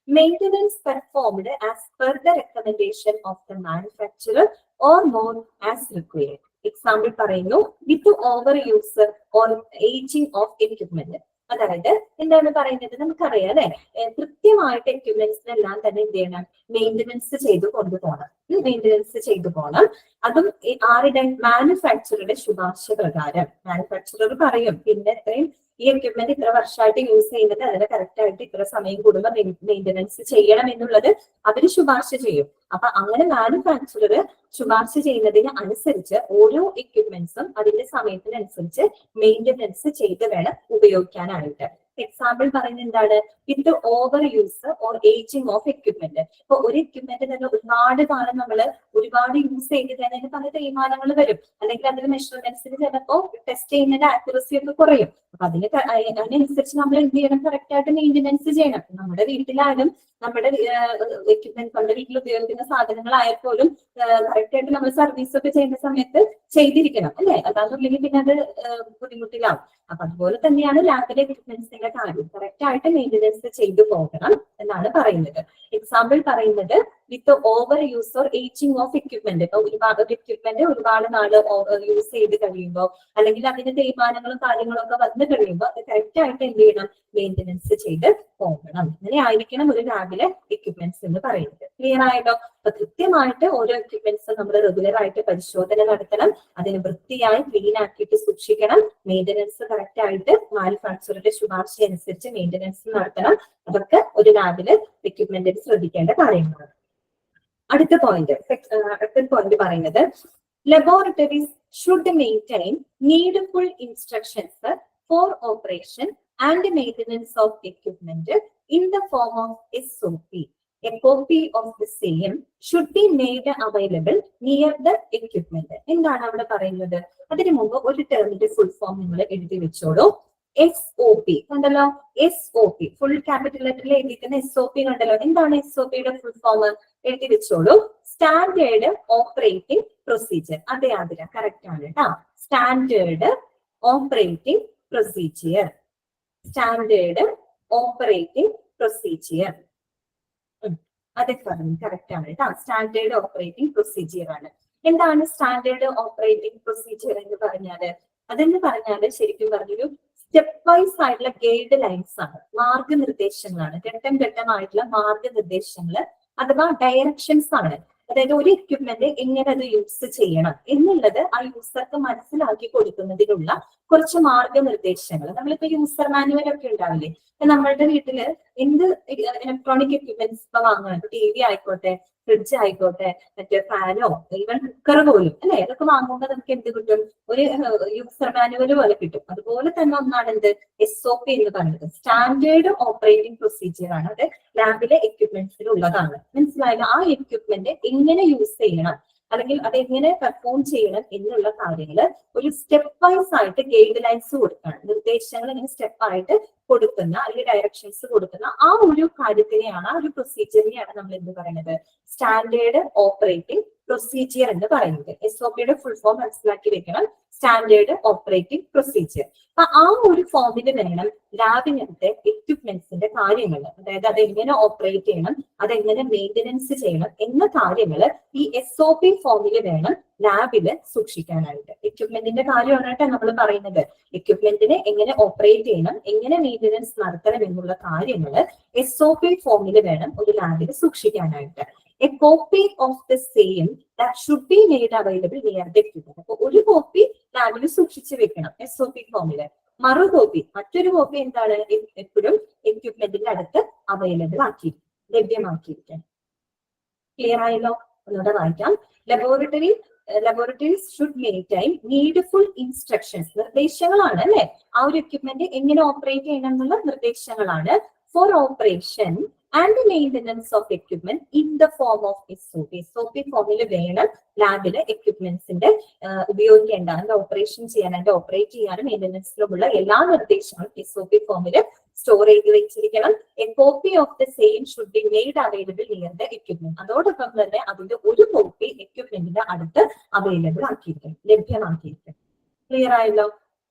Maintenance performed as per the recommendation of the manufacturer or more as required. Example പറയുന്നു, with overuse or ageing of equipment. അതായത് എന്താണ് പറയുന്നത്, നമുക്കറിയാം അല്ലെ, കൃത്യമായിട്ട് എക്യുപ്മെന്റ്സിനെല്ലാം തന്നെ എന്ത് ചെയ്യണം, മെയിന്റനൻസ് ചെയ്ത് കൊണ്ടുപോകണം. മെയിന്റനൻസ് ചെയ്തു പോകണം. അതും ആരുടെ, മാനുഫാക്ചറുടെ ശുപാർശ പ്രകാരം. മാനുഫാക്ചറർ പറയും പിന്നെ ഇത്രയും ഈ എക്യുപ്മെന്റ് ഇത്ര വർഷമായിട്ട് യൂസ് ചെയ്യുന്നത്, അതിനെ കറക്റ്റ് ആയിട്ട് ഇത്ര സമയം കൂടുമ്പോൾ മെയിന്റനൻസ് ചെയ്യണം എന്നുള്ളത് അവര് ശുപാർശ ചെയ്യും. അപ്പൊ അങ്ങനെ മാനുഫാക്ചറർ ശുപാർശ ചെയ്യുന്നതിന് അനുസരിച്ച് ഓരോ എക്യുപ്മെന്റ്സും അതിന്റെ സമയത്തിനനുസരിച്ച് മെയിന്റനൻസ് ചെയ്ത് വേണം ഉപയോഗിക്കാനായിട്ട്. എക്സാമ്പിൾ പറയുന്നത് എന്താണ്, വിത്ത് overuse or ageing of equipment. ഇപ്പൊ ഒരു എക്യുപ്മെന്റ് തന്നെ ഒരുപാട് കാലം നമ്മൾ ഒരുപാട് യൂസ് ചെയ്ത് തന്നെ പല തേയ്മാനങ്ങൾ വരും, അല്ലെങ്കിൽ അതിന്റെ മെഷർമെന്റ്സിന് ചിലപ്പോ ടെസ്റ്റ് ചെയ്യുന്നതിന്റെ ആക്യുറസി ഒക്കെ കുറയും. അപ്പൊ അതിനനുസരിച്ച് നമ്മൾ എന്ത് ചെയ്യണം, കറക്റ്റ് ആയിട്ട് മെയിന്റനൻസ് ചെയ്യണം. നമ്മുടെ വീട്ടിലായാലും നമ്മുടെ എക്യുപ്മെന്റ്, നമ്മുടെ വീട്ടിൽ ഉപയോഗിക്കുന്ന സാധനങ്ങളായാൽ പോലും കറക്റ്റ് ആയിട്ട് നമ്മൾ സർവീസ് ഒക്കെ ചെയ്യുന്ന സമയത്ത് ചെയ്തിരിക്കണം അല്ലെ, അതാണെന്നുണ്ടെങ്കിൽ പിന്നെ അത് ബുദ്ധിമുട്ടിലാവും. അപ്പൊ അതുപോലെ തന്നെയാണ് ലാബിലെ എക്യുപ്മെന്റ്സിന്റെ കാര്യം, കറക്റ്റ് ആയിട്ട് മെയിന്റനൻസ് ചെയ്തു പോകണം എന്നാണ് പറയുന്നത്. എക്സാമ്പിൾ പറയുന്നത്, വിത്ത് overuse or ageing of equipment. ഇപ്പൊ ഒരുപാട് എക്യുപ്മെന്റ് ഒരുപാട് നാള് യൂസ് ചെയ്ത് കഴിയുമ്പോൾ, അല്ലെങ്കിൽ അതിന്റെ തേയ്മാനങ്ങളും കാര്യങ്ങളും ഒക്കെ വന്നു കഴിയുമ്പോൾ അത് കറക്റ്റ് ആയിട്ട് എന്ത് ചെയ്യണം, മെയിന്റനൻസ് ചെയ്ത് പോകണം. അങ്ങനെ ആയിരിക്കണം ഒരു ലാബിലെ എക്യുപ്മെന്റ്സ് എന്ന് പറയുന്നത്. ക്ലിയർ ആയല്ലോ? അപ്പൊ കൃത്യമായിട്ട് ഓരോ എക്യുപ്മെന്റ്സും നമ്മൾ റെഗുലർ ആയിട്ട് പരിശോധന നടത്തണം, അതിന് വൃത്തിയായി ക്ലീൻ ആക്കിയിട്ട് സൂക്ഷിക്കണം, മെയിന്റനൻസ് കറക്റ്റ് ആയിട്ട് മാനുഫാക്ചറുടെ ശുപാർശ അനുസരിച്ച് മെയിന്റനൻസ് നടത്തണം. അതൊക്കെ ഒരു ലാബില് എക്യുപ്മെന്റിൽ ശ്രദ്ധിക്കേണ്ട കാര്യങ്ങളാണ്. അടുത്ത പോയിന്റ് പറയുന്നത്, laboratories should maintain needful instructions four operation and maintenance of equipment in the form of SOP. A copy of the same should be made available near the equipment. എന്താണ് അവിടെ പറയുന്നത്? അതിന് മുമ്പ് ഒരു ടേമിന്റെ ഫുൾ ഫോം നിങ്ങൾ എഴുതി വെച്ചോളൂ. SOP കണ്ടല്ലോ, SOP ഫുൾ ക്യാപിറ്റൽ ലെറ്ററിൽ എഴുതിയിരിക്കുന്ന SOP കണ്ടല്ലോ. എന്താണ് SOPയുടെ ഫുൾ ഫോം? എഴുതി വെച്ചോളൂ. Standard operating procedure. അതെ ആതിര, കറക്റ്റ് ആണ് കേട്ടോ. Standard operating procedure. Standard operating procedure. അതെ പറഞ്ഞു, കറക്റ്റ് ആണ് കേട്ടോ. സ്റ്റാൻഡേർഡ് ഓപ്പറേറ്റിംഗ് പ്രൊസീജിയർ ആണ്. എന്താണ് സ്റ്റാൻഡേർഡ് ഓപ്പറേറ്റിംഗ് പ്രൊസീജിയർ എന്ന് പറഞ്ഞാല്? അതെന്ന് പറഞ്ഞാല് ശരിക്കും പറഞ്ഞൊരു സ്റ്റെപ്പ് വൈസ് ആയിട്ടുള്ള ഗൈഡ് ലൈൻസ് ആണ്, മാർഗനിർദ്ദേശങ്ങളാണ്. ഘട്ടം ഘട്ടമായിട്ടുള്ള മാർഗനിർദ്ദേശങ്ങൾ അഥവാ ഡയറക്ഷൻസ് ആണ്. അതായത് ഒരു എക്യുപ്മെന്റ് എങ്ങനെ അത് യൂസ് ചെയ്യണം എന്നുള്ളത് ആ യൂസർക്ക് മനസ്സിലാക്കി കൊടുക്കുന്നതിനുള്ള കുറച്ച് മാർഗനിർദ്ദേശങ്ങൾ. നമ്മളിപ്പോ യൂസർ മാനുവൽ ഒക്കെ ഉണ്ടാവില്ലേ, നമ്മളുടെ വീട്ടില് എന്ത് ഇലക്ട്രോണിക് എക്യുപ്മെന്റ്സ് ഇപ്പൊ വാങ്ങണം, ഇപ്പൊ TV ആയിക്കോട്ടെ, ഫ്രിഡ്ജ് ആയിക്കോട്ടെ, മറ്റേ ഫാനോ ഈവൻ കുക്കർ പോലും അല്ലെ, അതൊക്കെ വാങ്ങുമ്പോൾ നമുക്ക് എന്ത് കിട്ടും, ഒരു യൂസർ മാനുവൽ പോലെ കിട്ടും. അതുപോലെ തന്നെ ഒന്നാണ് എന്ത് SOP എന്ന് പറയുന്നത്. സ്റ്റാൻഡേർഡ് ഓപ്പറേറ്റിംഗ് പ്രൊസീജിയർ ആണ്. അത് ലാബിലെ എക്യുപ്മെന്റ്സിൽ ഉള്ളതാണ്. മനസ്സിലായല്ലോ? ആ എക്യുപ്മെന്റ് എങ്ങനെ യൂസ് ചെയ്യണം അല്ലെങ്കിൽ അത് എങ്ങനെ പെർഫോം ചെയ്യണം എന്നുള്ള കാര്യങ്ങള് ഒരു സ്റ്റെപ്പ് വൈസ് ആയിട്ട് ഗൈഡ് ലൈൻസ് കൊടുക്കണം. നിർദ്ദേശങ്ങൾ ഇങ്ങനെ സ്റ്റെപ്പ് ആയിട്ട് കൊടുക്കുന്ന അല്ലെങ്കിൽ ഡയറക്ഷൻസ് കൊടുക്കുന്ന ആ ഒരു കാര്യത്തിനെയാണ്, ആ ഒരു പ്രൊസീജിയറിനെയാണ് നമ്മൾ എന്ത് പറയുന്നത്, സ്റ്റാൻഡേർഡ് ഓപ്പറേറ്റിംഗ് പ്രൊസീജിയർ എന്ന് പറയുന്നത്. SOPയുടെ ഫുൾ ഫോം മനസ്സിലാക്കി വെക്കണം, സ്റ്റാൻഡേർഡ് ഓപ്പറേറ്റിംഗ് പ്രൊസീജിയർ. അപ്പൊ ആ ഒരു ഫോമിൽ വേണം ലാബിനകത്തെ എക്യുപ്മെന്റ്സിന്റെ കാര്യങ്ങൾ, അതായത് അതെങ്ങനെ ഓപ്പറേറ്റ് ചെയ്യണം, അതെങ്ങനെ മെയിന്റനൻസ് ചെയ്യണം എന്ന കാര്യങ്ങൾ ഈ SOP ഫോമിൽ വേണം ലാബില് സൂക്ഷിക്കാനായിട്ട്. എക്യുപ്മെന്റിന്റെ കാര്യമാണ് കേട്ടോ നമ്മൾ പറയുന്നത്. എക്യുപ്മെന്റിനെ എങ്ങനെ ഓപ്പറേറ്റ് ചെയ്യണം, എങ്ങനെ മെയിന്റനൻസ് നടത്തണം എന്നുള്ള കാര്യങ്ങൾ SOP ഫോമിൽ വേണം ഒരു ലാബിൽ സൂക്ഷിക്കാനായിട്ട്. A copy of the same that should be made available near the equipment. അപ്പൊ ഒരു കോപ്പി ലാബിൽ സൂക്ഷിച്ചു വെക്കണം SOP ഫോമില്. മറു കോപ്പി, മറ്റൊരു കോപ്പി എന്താണ്, എപ്പോഴും എക്യുപ്മെന്റിന്റെ അടുത്ത് അവൈലബിൾ ആക്കി, ലഭ്യമാക്കിയിരിക്കണം. ക്ലിയർ ആയല്ലോ? ഒന്നുകൂടെ വായിക്കാം. Laboratories should maintain needful instructions. നിർദ്ദേശങ്ങളാണ് അല്ലെ, ആ ഒരു എക്യുപ്മെന്റ് എങ്ങനെ ഓപ്പറേറ്റ് ചെയ്യണം എന്നുള്ള നിർദ്ദേശങ്ങളാണ്. For operation and the maintenance of equipment in the form of SOP. SOP ഫോമിൽ വേണം ലാബിലെ എക്യുപ്മെന്റ്സിന്റെ ഉപയോഗിക്കേണ്ട, അതിന്റെ ഓപ്പറേഷൻ ചെയ്യാൻ, അതിന്റെ ഓപ്പറേറ്റ് ചെയ്യാനും മെയിൻ്റനൻസിലുമുള്ള എല്ലാ നിർദ്ദേശങ്ങളും SOP ഫോമിൽ സ്റ്റോർ ചെയ്ത് വെച്ചിരിക്കണം. A copy of the same should be made available near the equipment. അതോടൊപ്പം തന്നെ അതിന്റെ ഒരു കോപ്പി എക്യുപ്മെന്റിന്റെ അടുത്ത് അവൈലബിൾ ആക്കിയിരിക്കണം, ലഭ്യമാക്കിയിരിക്കണം. ക്ലിയർ ആയല്ലോ?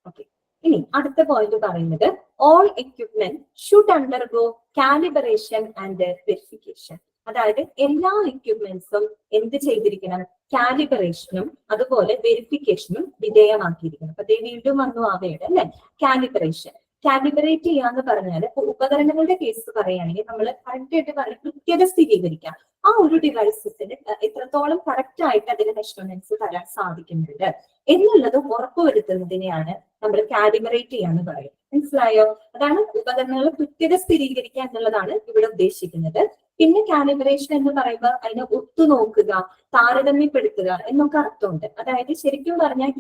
ഓക്കെ. ഇനി അടുത്ത പോയിന്റ് പറയുന്നത് all equipment should undergo calibration and verification. അതായത് എല്ലാ എക്യുപ്മെന്റ്സും എന്ത് ചെയ്തിരിക്കണം? കാലിബറേഷനും അതുപോലെ വെരിഫിക്കേഷനും വിധേയമാക്കിയിരിക്കണം. അപ്പൊ വീണ്ടും വന്നു അവയുടെ അല്ലെ കാലിബറേഷൻ. കാലിബറേറ്റ് ചെയ്യാന്ന് പറഞ്ഞാൽ ഉപകരണങ്ങളുടെ കേസ് പറയുകയാണെങ്കിൽ നമ്മൾ കറക്റ്റ് ആയിട്ട് പറഞ്ഞ് കൃത്യത സ്ഥിരീകരിക്കാം. ആ ഒരു ഡിവൈസസിന് എത്രത്തോളം കറക്റ്റ് ആയിട്ട് അതിന്റെ മെഷർമെന്റ്സ് തരാൻ സാധിക്കുന്നുണ്ട് എന്നുള്ളത് ഉറപ്പുവരുത്തുന്നതിനെയാണ് നമ്മൾ കാലിബറേറ്റ് ചെയ്യാന്ന് പറയും. മനസ്സിലായോ? അതാണ് ഉപകരണങ്ങൾ കൃത്യത സ്ഥിരീകരിക്കുക എന്നുള്ളതാണ് ഇവിടെ ഉദ്ദേശിക്കുന്നത്. പിന്നെ കാലിബറേഷൻ എന്ന് പറയുമ്പോൾ അതിനെ ഒത്തുനോക്കുക, താരതമ്യപ്പെടുത്തുക എന്നൊക്കെ അർത്ഥമുണ്ട്. അതായത് ശരിക്കും പറഞ്ഞാൽ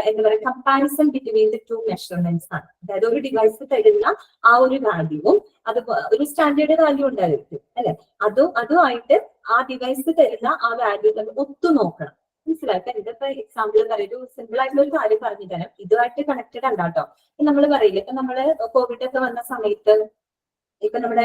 എന്താ പറയുക, comparison between the two measurements ആണ്. അതായത് ഒരു ഡിവൈസ് തരുന്ന ആ ഒരു വാല്യൂവും അത് ഒരു സ്റ്റാൻഡേർഡ് വാല്യൂ ഉണ്ടായിരിക്കും അല്ലെ, അതുമായിട്ട് ആ ഡിവൈസ് തരുന്ന ആ വാല്യൂ തമ്മിൽ ഒത്തുനോക്കണം. മനസ്സിലാക്കുക. ഇതിപ്പോ എക്സാമ്പിൾ പറയൊരു സിമ്പിൾ ആയിട്ടുള്ള ഒരു കാര്യം പറഞ്ഞു തരാം. ഇതുമായിട്ട് കണക്റ്റഡ് അല്ല കേട്ടോ. നമ്മൾ പറയില്ല, ഇപ്പൊ നമ്മള് കോവിഡ് ഒക്കെ വന്ന സമയത്ത് ഇപ്പൊ നമ്മുടെ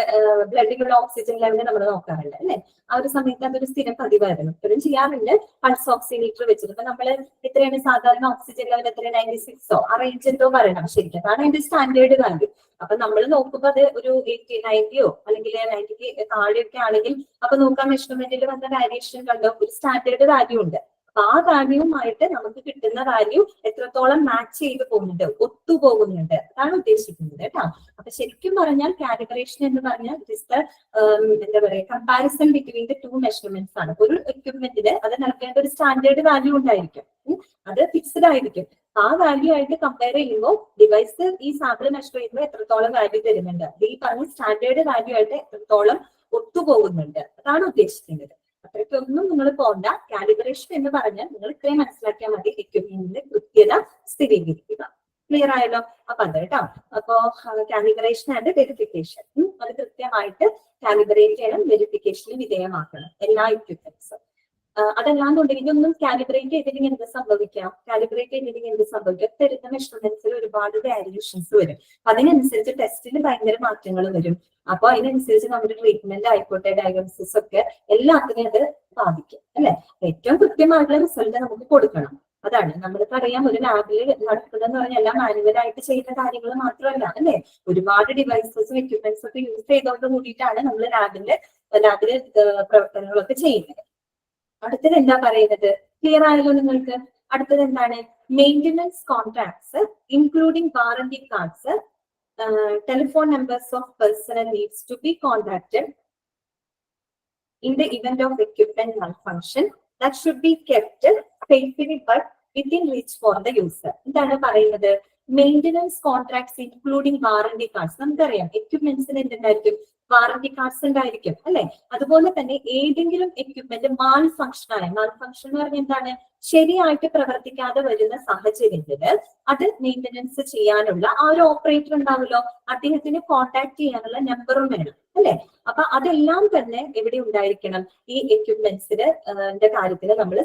ബ്ലഡിലുള്ള ഓക്സിജൻ ലെവൽ നമ്മൾ നോക്കാറുണ്ട് അല്ലെ. ആ ഒരു സമയത്ത് അതൊരു സ്ഥിരം പതിവായിരുന്നു. ഇപ്പോഴും ചെയ്യാറുണ്ട്. പൾസ് ഓക്സിമീറ്റർ വെച്ചിട്ട് ഇപ്പൊ നമ്മള് എത്രയാണ് സാധാരണ ഓക്സിജൻ ലെവൽ എത്ര 96 ആ റേഞ്ച് എന്തോ പറയണം ശരിക്കും. അതാണ് അതിന്റെ സ്റ്റാൻഡേർഡ് വാല്യൂ. അപ്പൊ നമ്മൾ നോക്കുമ്പോൾ അത് ഒരു 90 അല്ലെങ്കിൽ 90 താഴെയൊക്കെ ആണെങ്കിൽ അപ്പൊ നോക്കാൻ മെഷർമെന്റിൽ വന്ന വാരിയേഷൻ കണ്ടോ, ഒരു സ്റ്റാൻഡേർഡ് വാല്യൂ ഉണ്ട്. അപ്പൊ ആ വാല്യൂവുമായിട്ട് നമുക്ക് കിട്ടുന്ന വാല്യൂ എത്രത്തോളം മാച്ച് ചെയ്ത് പോകുന്നുണ്ട്, ഒത്തുപോകുന്നുണ്ട്, അതാണ് ഉദ്ദേശിക്കുന്നത് കേട്ടോ. അപ്പൊ ശരിക്കും പറഞ്ഞാൽ കാലിബ്രേഷൻ എന്ന് പറഞ്ഞാൽ എന്താ പറയുക, comparison between the two measurements ആണ്. ഒരു എക്യുപ്മെന്റിന് അത് നൽകേണ്ട ഒരു സ്റ്റാൻഡേർഡ് വാല്യൂ ഉണ്ടായിരിക്കും, അത് ഫിക്സ്ഡ് ആയിരിക്കും. ആ വാല്യൂ ആയിട്ട് കമ്പയർ ചെയ്യുമ്പോൾ ഡിവൈസ് ഈ സാമ്പിൾ മെഷർ ചെയ്യുമ്പോൾ എത്രത്തോളം വാല്യൂ തരുന്നുണ്ട്, ഈ പറഞ്ഞ സ്റ്റാൻഡേർഡ് വാല്യൂ ആയിട്ട് എത്രത്തോളം ഒത്തുപോകുന്നുണ്ട്, അതാണ് ഉദ്ദേശിക്കുന്നത്. അത്രയ്ക്കൊന്നും നിങ്ങൾ പോണ്ട. കാലിബ്രേഷൻ എന്ന് പറഞ്ഞാൽ നിങ്ങൾ ഇത്രയും മനസ്സിലാക്കിയാൽ മതി, എക്യുപ്മെന്റിന്റെ കൃത്യത സ്ഥിരീകരിക്കുക. ക്ലിയർ ആയല്ലോ? അപ്പൊ അത് കേട്ടോ. അപ്പോ കാലിബ്രേഷൻ ആൻഡ് വെരിഫിക്കേഷൻ, അത് കൃത്യമായിട്ട് കാലിബ്രേറ്റ് ചെയ്യണം, വെരിഫിക്കേഷന് വിധേയമാക്കണം എല്ലാ എക്യുപ്മെന്റ്സും. അതല്ലാന്നുണ്ടെങ്കിൽ ഒന്നും കാലിബ്രേറ്റ് ചെയ്തില്ലെങ്കിൽ എന്ത് സംഭവിക്കാം? കാലിബ്രേറ്റ് ചെയ്തില്ലെങ്കിൽ എന്ത് സംഭവിക്കാം? തരുന്ന മെഷർമെന്റ്സിൽ ഒരുപാട് വാരിയേഷൻസ് വരും. അതിനനുസരിച്ച് ടെസ്റ്റിന് ഭയങ്കര മാറ്റങ്ങൾ വരും. അപ്പൊ അതിനനുസരിച്ച് നമ്മുടെ ട്രീറ്റ്മെന്റ് ആയിക്കോട്ടെ, ഡയഗ്നോസിസ് ഒക്കെ എല്ലാത്തിനും അത് ബാധിക്കും അല്ലെ. ഏറ്റവും കൃത്യമായിട്ടുള്ള റിസൾട്ട് നമുക്ക് കൊടുക്കണം. അതാണ് നമ്മൾക്ക് അറിയാം, ഒരു ലാബിൽ നടക്കുന്നതെന്ന് പറഞ്ഞാൽ എല്ലാം മാനുവലായിട്ട് ചെയ്യുന്ന കാര്യങ്ങൾ മാത്രമല്ല അല്ലെ. ഒരുപാട് ഡിവൈസസും എക്യുപ്മെന്റ്സും ഒക്കെ യൂസ് ചെയ്തോണ്ട് കൂടിയിട്ടാണ് നമ്മൾ ലാബില് പ്രവർത്തനങ്ങളൊക്കെ ചെയ്യുന്നത്. അടുത്തത് എന്താ പറയുന്നത്? ക്ലിയർ ആയല്ലോ നിങ്ങൾക്ക്? അടുത്തത് എന്താണ്? Maintenance contracts including warranty cards, telephone numbers of personnel needs to be contacted in the event of equipment malfunction that should be kept safely but within reach for the user. എന്താണ് പറയുന്നത്? Maintenance contracts including warranty cards. നമുക്കറിയാം എക്യുപ്മെന്റ്സിന് എന്തുണ്ടായിരിക്കും? Warranty cards ഉണ്ടായിരിക്കും അല്ലെ. അതുപോലെ തന്നെ ഏതെങ്കിലും equipment മാൽ function എന്ന് പറഞ്ഞാൽ എന്താണ്? ശരിയായിട്ട് പ്രവർത്തിക്കാതെ വരുന്ന സാഹചര്യത്തില് അത് മെയിന്റനൻസ് ചെയ്യാനുള്ള ആ ഒരു ഓപ്പറേറ്റർ ഉണ്ടാവുമല്ലോ, അദ്ദേഹത്തിന് കോൺടാക്ട് ചെയ്യാനുള്ള നമ്പറും വേണം അല്ലെ. അപ്പൊ അതെല്ലാം തന്നെ എവിടെ ഉണ്ടായിരിക്കണം? ഈ എക്യുപ്മെന്റ്സിന്റെ കാര്യത്തിൽ നമ്മൾ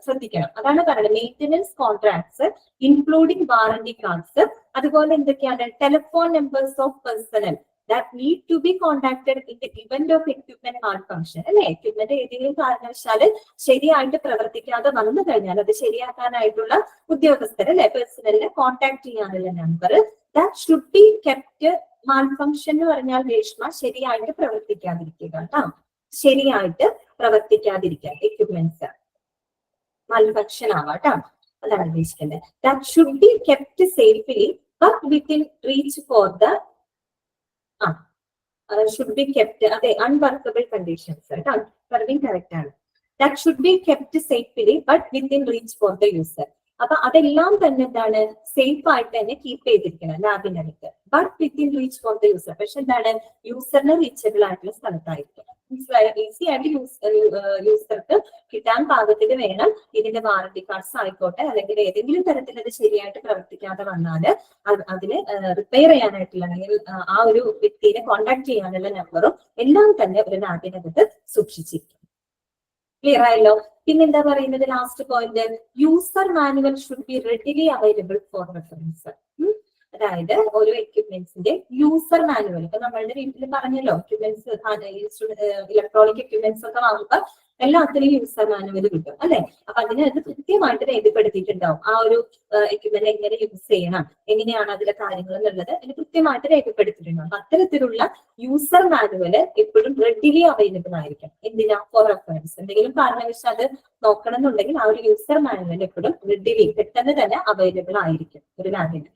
ശ്രദ്ധിക്കണം. അതാണ് പറയുന്നത് maintenance contracts including warranty cards. അതുപോലെ എന്തൊക്കെയാണ്? Telephone numbers of personal that need to be contacted in the event of equipment malfunction. അല്ലെ, എക്യുപ്മെന്റ് ഏതെങ്കിലും കാരണവശാല് ശരിയായിട്ട് പ്രവർത്തിക്കാതെ വന്നു കഴിഞ്ഞാൽ അത് ശരിയാക്കാനായിട്ടുള്ള ഉദ്യോഗസ്ഥർ അല്ലെ, പേഴ്സണലിനെ കോൺടാക്ട് ചെയ്യാനുള്ള number that should be kept. മാൽഫംഗ്ഷൻ എന്ന് പറഞ്ഞാൽ രേഷ്മ ശരിയായിട്ട് പ്രവർത്തിക്കാതിരിക്കുക കേട്ടോ, ശരിയായിട്ട് പ്രവർത്തിക്കാതിരിക്കുക. എക്യുപ്മെന്റ്സ് മാൽഫംഗ്ഷൻ ആവാട്ടോ, അതാണ് ഉദ്ദേശിക്കുന്നത്. that should be kept safely but within reach for the should be kept, അതെ, അൺവർക്കബിൾ കണ്ടീഷൻസ് കേട്ടോ, പറഞ്ഞ കറക്റ്റ് ആണ്. That should be kept safely but within reach for the user. അപ്പൊ അതെല്ലാം തന്നെ എന്താണ്? സേഫ് ആയിട്ട് തന്നെ കീപ്പ് ചെയ്തിരിക്കണം ലാബിനകത്ത്, but within reach for the user. പക്ഷെ എന്താണ്? യൂസറിന് റീച്ചബിൾ ആയിട്ടുള്ള സ്ഥലത്തായിരിക്കണം. ഈസി ആയിട്ട് യൂസർക്ക് കിട്ടാൻ പാകത്തിൽ വേണം. ഇതിന്റെ വാറന്റി കാർഡ്സ് ആയിക്കോട്ടെ, അല്ലെങ്കിൽ ഏതെങ്കിലും തരത്തിൽ അത് ശരിയായിട്ട് പ്രവർത്തിക്കാതെ വന്നാല് അതിന് റിപ്പയർ ചെയ്യാനായിട്ടുള്ള അല്ലെങ്കിൽ ആ ഒരു വ്യക്തിയെ കോൺടാക്ട് ചെയ്യാനുള്ള നമ്പറും എല്ലാം തന്നെ ഒരു ലാബിനകത്ത് സൂക്ഷിച്ചിരിക്കും. ക്ലിയർ ആയല്ലോ? പിന്നെന്താ പറയുന്നത്? Last point, user manual should be readily available for reference. അതായത് ഓരോ എക്യുപ്മെന്റ്സിന്റെ യൂസർ മാനുവൽ, ഇപ്പൊ നമ്മളുടെ വീട്ടിൽ പറഞ്ഞല്ലോ എക്യുപ്മെന്റ്സ് ഇലക്ട്രോണിക് എക്യുപ്മെന്റ്സ് ഒക്കെ വാങ്ങുമ്പോൾ എല്ലാത്തിനും യൂസർ മാനുവൽ കിട്ടും അല്ലെ. അപ്പൊ അതിനകത്ത് കൃത്യമായിട്ട് രേഖപ്പെടുത്തിയിട്ടുണ്ടാവും ആ ഒരു എക്യുപ്മെന്റ് എങ്ങനെ യൂസ് ചെയ്യണം, എങ്ങനെയാണ് അതിലെ കാര്യങ്ങൾ എന്നുള്ളത് അതിന് കൃത്യമായിട്ട് രേഖപ്പെടുത്തിയിട്ടുണ്ടാവും. അപ്പൊ അത്തരത്തിലുള്ള യൂസർ മാനുവൽ എപ്പോഴും റെഡിലി അവൈലബിൾ ആയിരിക്കും. എന്തിനാ? Four reference. എന്തെങ്കിലും കാരണവശാൽ അത് നോക്കണം എന്നുണ്ടെങ്കിൽ ആ ഒരു യൂസർ മാനുവൽ എപ്പോഴും റെഡിലി പെട്ടെന്ന് തന്നെ അവൈലബിൾ ആയിരിക്കും ഒരു ലാബിന്.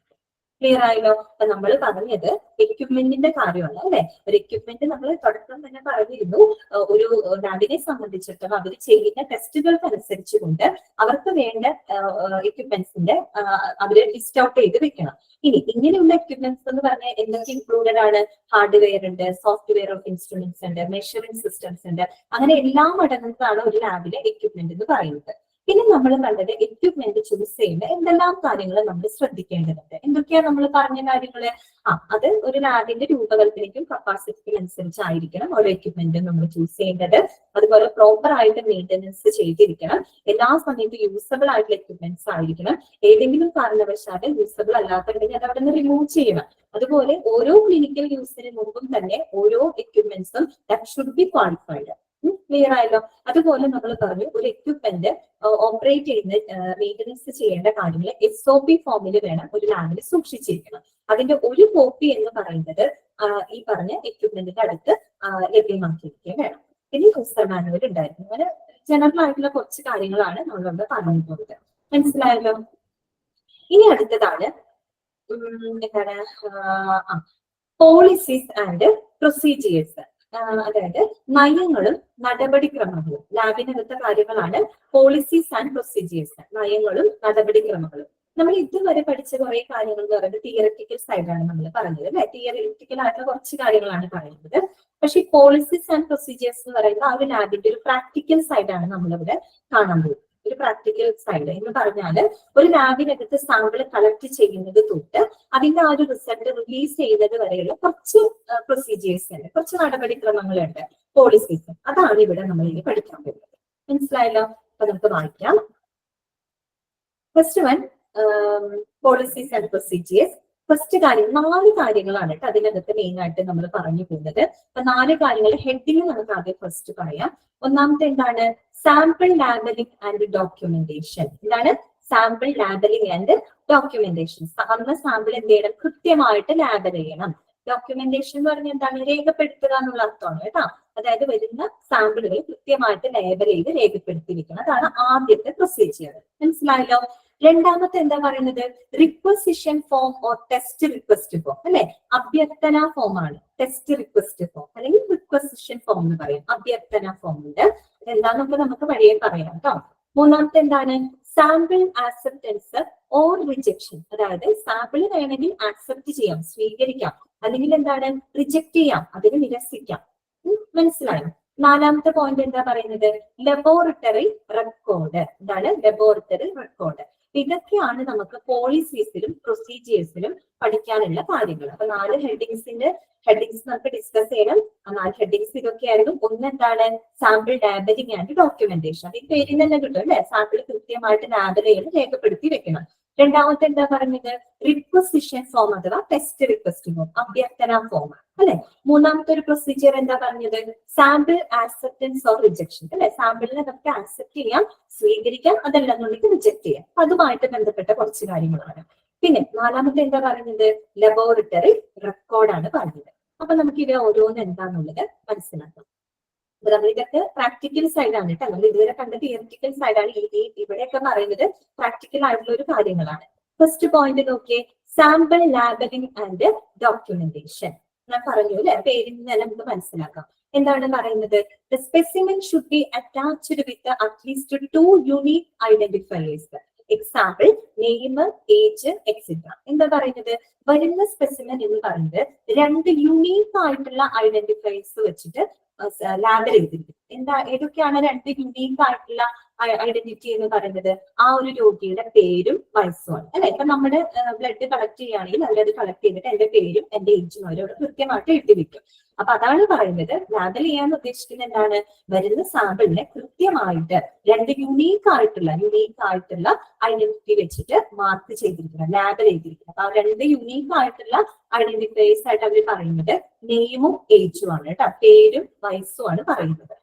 ക്ലിയർ ആയല്ലോ? അപ്പൊ നമ്മൾ പറഞ്ഞത് എക്യുപ്മെന്റിന്റെ കാര്യമാണ് അല്ലെ. ഒരു എക്യുപ്മെന്റ് നമ്മൾ തുടക്കം തന്നെ പറഞ്ഞിരുന്നു, ഒരു ലാബിനെ സംബന്ധിച്ചിടത്തോളം അവർ ചെയ്യുന്ന ടെസ്റ്റുകൾക്ക് അനുസരിച്ചുകൊണ്ട് അവർക്ക് വേണ്ട എക്യുപ്മെന്റ്സിന്റെ അവര് ലിസ്റ്റ് ഔട്ട് ചെയ്ത് വെക്കണം. ഇനി ഇങ്ങനെയുള്ള എക്യുപ്മെന്റ്സ് എന്ന് പറഞ്ഞാൽ എന്തൊക്കെ ഇൻക്ലൂഡഡ് ആണ്? ഹാർഡ്വെയർ ഉണ്ട്, സോഫ്റ്റ്വെയർ ഓഫ് ഇൻസ്ട്രുമെന്റ്സ് ഉണ്ട്, മെഷറിംഗ് സിസ്റ്റംസ് ഉണ്ട്. അങ്ങനെ എല്ലാം അടങ്ങുന്നതാണ് ഒരു ലാബിലെ എക്യുപ്മെന്റ് എന്ന് പറയുന്നത്. പിന്നെ നമ്മൾ കണ്ടത് എക്യുപ്മെന്റ് ചൂസ് ചെയ്യുന്ന എന്തെല്ലാം കാര്യങ്ങൾ നമ്മൾ ശ്രദ്ധിക്കേണ്ടതുണ്ട്. എന്തൊക്കെയാണ് നമ്മൾ പറഞ്ഞ കാര്യങ്ങള്? അത് ഒരു ലാബിന്റെ രൂപകൽപ്പനയ്ക്കും കപ്പാസിറ്റിക്കും അനുസരിച്ചായിരിക്കണം ഓരോ എക്യുപ്മെന്റും നമ്മൾ ചൂസ് ചെയ്യേണ്ടത്. അതുപോലെ പ്രോപ്പർ ആയിട്ട് മെയിൻ്റനൻസ് ചെയ്തിരിക്കണം. എല്ലാ സമയത്തും യൂസബിൾ ആയിട്ടുള്ള എക്യുപ്മെന്റ്സ് ആയിരിക്കണം. ഏതെങ്കിലും കാരണവശാൽ യൂസബിൾ അല്ലാത്തുണ്ടെങ്കിൽ അത് അവിടെ നിന്ന് റിമൂവ് ചെയ്യണം. അതുപോലെ ഓരോ ക്ലിനിക്കൽ യൂസിന് മുമ്പും തന്നെ ഓരോ എക്യുപ്മെന്റ്സും that should be qualified. Clear ആയല്ലോ? അതുപോലെ നമ്മൾ പറഞ്ഞു ഒരു എക്യുപ്മെന്റ് ഓപ്പറേറ്റ് ചെയ്യുന്ന മെയിൻ്റനൻസ് ചെയ്യേണ്ട കാര്യങ്ങൾ SOP ഫോമിൽ വേണം ഒരു ലാബിൽ സൂക്ഷിച്ചിരിക്കണം. അതിന്റെ ഒരു കോപ്പി എന്ന് പറയുന്നത് ഈ പറഞ്ഞ എക്യുപ്മെന്റിന്റെ അടുത്ത് ലഭ്യമാക്കിയിരിക്കുക വേണം. പിന്നെ യൂസർ മാനുവൽ ഉണ്ടായിരുന്നു. അങ്ങനെ ജനറൽ ആയിട്ടുള്ള കുറച്ച് കാര്യങ്ങളാണ് നമ്മളോട് പറഞ്ഞു പോകുന്നത്. മനസ്സിലായല്ലോ? ഇനി അടുത്തതാണ് എന്താണ് പോളിസീസ് ആൻഡ് പ്രൊസീജിയേഴ്സ്. അതായത് നയങ്ങളും നടപടിക്രമങ്ങളും. ലാബിനകത്തെ കാര്യങ്ങളാണ് പോളിസീസ് ആൻഡ് പ്രൊസീജിയേഴ്സ്. നയങ്ങളും നടപടിക്രമങ്ങളും. നമ്മൾ ഇതുവരെ പഠിച്ച കുറെ കാര്യങ്ങൾ എന്ന് പറയുന്നത് തിയററ്റിക്കൽ സൈഡാണ് നമ്മൾ പറഞ്ഞത് അല്ലെ. തിയററ്റിക്കൽ ആയിട്ടുള്ള കുറച്ച് കാര്യങ്ങളാണ് പറയുന്നത്. പക്ഷെ ഈ പോളിസീസ് ആൻഡ് പ്രൊസീജിയേഴ്സ് എന്ന് പറയുന്നത് ആ ഒരു ലാബിന്റെ ഒരു പ്രാക്ടിക്കൽ സൈഡാണ് നമ്മളിവിടെ കാണാൻ പോകുന്നത്. ഒരു പ്രാക്ടിക്കൽ സൈഡ് എന്ന് പറഞ്ഞാല് ഒരു ലാബിനകത്ത് സാമ്പിൾ കളക്ട് ചെയ്യുന്നത് തൊട്ട് അതിന്റെ ആ ഒരു റിസൾട്ട് റിലീസ് ചെയ്യുന്നത് വരെയുള്ള കുറച്ച് പ്രൊസീജിയേഴ്സ് ഉണ്ട്, കുറച്ച് നടപടിക്രമങ്ങളുണ്ട്, പോളിസീസ്. അതാണ് ഇവിടെ നമ്മൾ ഇനി പഠിക്കാൻ പോകുന്നത്. മനസ്സിലായല്ലോ? അപ്പൊ നമുക്ക് വായിക്കാം. First one policies and procedures. First കാര്യം 4 കാര്യങ്ങളാണ് കേട്ടോ അതിനകത്ത് മെയിൻ ആയിട്ട് നമ്മൾ പറഞ്ഞു പോകുന്നത്. അപ്പൊ 4 കാര്യങ്ങൾ ഹെഡിങ് നമുക്ക് ആദ്യം ഫസ്റ്റ് പറയാം. ഒന്നാമത്തെ എന്താണ്? Sample labelling and documentation. എന്താണ് സാമ്പിൾ ലാബലിംഗ് ആൻഡ് ഡോക്യുമെന്റേഷൻ? നമ്മുടെ സാമ്പിൾ എന്ത് ചെയ്യണം? കൃത്യമായിട്ട് ലാബൽ ചെയ്യണം. ഡോക്യുമെന്റേഷൻ എന്ന് പറഞ്ഞാൽ എന്താണ്? രേഖപ്പെടുത്തുക എന്നുള്ള അർത്ഥമാണ് കേട്ടോ. അതായത് വരുന്ന സാമ്പിളുകൾ കൃത്യമായിട്ട് ലേബൽ ചെയ്ത് രേഖപ്പെടുത്തിയിരിക്കണം. അതാണ് ആദ്യത്തെ പ്രൊസീജിയർ. മനസ്സിലായല്ലോ? രണ്ടാമത്തെ എന്താ പറയുന്നത്? Requisition form or test request form അല്ലെ. അഭ്യർത്ഥന ഫോം ആണ് ടെസ്റ്റ് റിക്വസ്റ്റ് ഫോം അല്ലെങ്കിൽ റിക്വസിഷൻ ഫോം എന്ന് പറയും. അഭ്യർത്ഥന ഫോം ഉണ്ട്. എന്താന്നൊക്കെ നമുക്ക് വഴിയെ പറയാം കേട്ടോ. മൂന്നാമത്തെ എന്താണ്? Sample acceptance or rejection. അതായത് സാമ്പിൾ വേണമെങ്കിൽ ആക്സെപ്റ്റ് ചെയ്യാം, സ്വീകരിക്കാം, അല്ലെങ്കിൽ എന്താണ് റിജക്ട് ചെയ്യാം, അതിന് നിരസിക്കാം. മനസ്സിലായോ? നാലാമത്തെ പോയിന്റ് എന്താ പറയുന്നത്? Laboratory record. എന്താണ് ലബോറട്ടറി റെക്കോർഡ്? ഇതൊക്കെയാണ് നമുക്ക് പോളിസീസിലും പ്രൊസീജിയേഴ്സിലും പഠിക്കാനുള്ള കാര്യങ്ങൾ. അപ്പൊ 4 ഹെഡിങ്സ് നമുക്ക് ഡിസ്കസ് ചെയ്യണം. ആ 4 ഹെഡിങ്സ് ഇതൊക്കെയായിരുന്നു. ഒന്ന് എന്താണ്? Sample labelling and documentation. അത് ഈ പേരിൽ തന്നെ കിട്ടും അല്ലെ. സാമ്പിൾ കൃത്യമായിട്ട് ലാബൽ ചെയ്ത് രേഖപ്പെടുത്തി വെക്കണം. രണ്ടാമത്തെ എന്താ പറഞ്ഞത്? റിക്വസിഷൻ ഫോം അഥവാ ടെസ്റ്റ് റിക്വസ്റ്റ് ഫോം, അഭ്യർത്ഥന ഫോം അല്ലെ. മൂന്നാമത്തെ ഒരു പ്രൊസീജിയർ എന്താ പറഞ്ഞത്? സാമ്പിൾ ആക്സെപ്റ്റൻസ് ഓർ റിജക്ഷൻ അല്ലെ. സാമ്പിളിനെ നമുക്ക് ആക്സെപ്റ്റ് ചെയ്യാം, സ്വീകരിക്കാം, അതല്ലെന്നുണ്ടെങ്കിൽ റിജക്ട് ചെയ്യാം. അതുമായിട്ട് ബന്ധപ്പെട്ട കുറച്ച് കാര്യങ്ങളാണ്. പിന്നെ നാലാമത്തെ എന്താ പറയുന്നത്? ലബോറട്ടറി റെക്കോർഡാണ് പറഞ്ഞത്. അപ്പൊ നമുക്ക് ഇത് ഓരോന്ന് എന്താന്നുള്ളത് മനസ്സിലാക്കാം. അപ്പൊ നമ്മൾ ഇതൊക്കെ പ്രാക്ടിക്കൽ സൈഡാണ് കേട്ടോ. നമ്മൾ ഇതുവരെ കണ്ട തിയറിറ്റിക്കൽ സൈഡാണ്. ഇവിടെയൊക്കെ പറയുന്നത് പ്രാക്ടിക്കൽ ആയിട്ടുള്ള ഒരു കാര്യങ്ങളാണ്. ഫസ്റ്റ് പോയിന്റ് നോക്കിയേ, സാമ്പിൾ ലാബലിംഗ് ആൻഡ് ഡോക്യുമെന്റേഷൻ. ഞാൻ പറഞ്ഞു അല്ലെ, പേരിൽ നിന്ന് തന്നെ നമുക്ക് മനസ്സിലാക്കാം. എന്താണ് പറയുന്നത്? The specimen should be attached with at least 2 unique identifiers. Example name, age, etcetera. എന്താ പറയുന്നത്? വരുന്ന സ്പെസിമെൻ എന്ന് പറയുന്നത് 2 യൂണീക്ക് ആയിട്ടുള്ള ഐഡന്റിഫയേഴ്സ് വെച്ചിട്ട് ലാബൽ ചെയ്തിരിക്കും. എന്താ ഏതൊക്കെയാണ് 2 യൂണീക്ക് ആയിട്ടുള്ള ഐഡന്റിറ്റി എന്ന് പറയുന്നത്? ആ ഒരു രോഗിയുടെ പേരും വയസ്സുമാണ് അല്ലെ. ഇപ്പൊ നമ്മുടെ ബ്ലഡ് കളക്ട് ചെയ്യുകയാണെങ്കിൽ അവരത് കളക്ട് ചെയ്തിട്ട് എന്റെ പേരും എന്റെ ഏജും അവരോട് കൃത്യമായിട്ട് എഴുതി വെക്കും. അപ്പൊ അതാണ് പറയുന്നത്. ലാബൽ ചെയ്യാൻ ഉദ്ദേശിക്കുന്നത് എന്താണ്? വരുന്ന സാമ്പിളിനെ കൃത്യമായിട്ട് 2 യൂണീക്ക് ആയിട്ടുള്ള ഐഡന്റിറ്റി വെച്ചിട്ട് മാർക്ക് ചെയ്തിരിക്കണം, ലാബൽ ചെയ്തിരിക്കണം. അപ്പൊ ആ 2 യൂണീക്ക് ആയിട്ടുള്ള ഐഡന്റിഫയേഴ്സ് ആയിട്ട് അവർ പറയുന്നത് നെയിമും ഏജും ആണ് കേട്ടോ. പേരും വയസ്സുമാണ് പറയുന്നത്.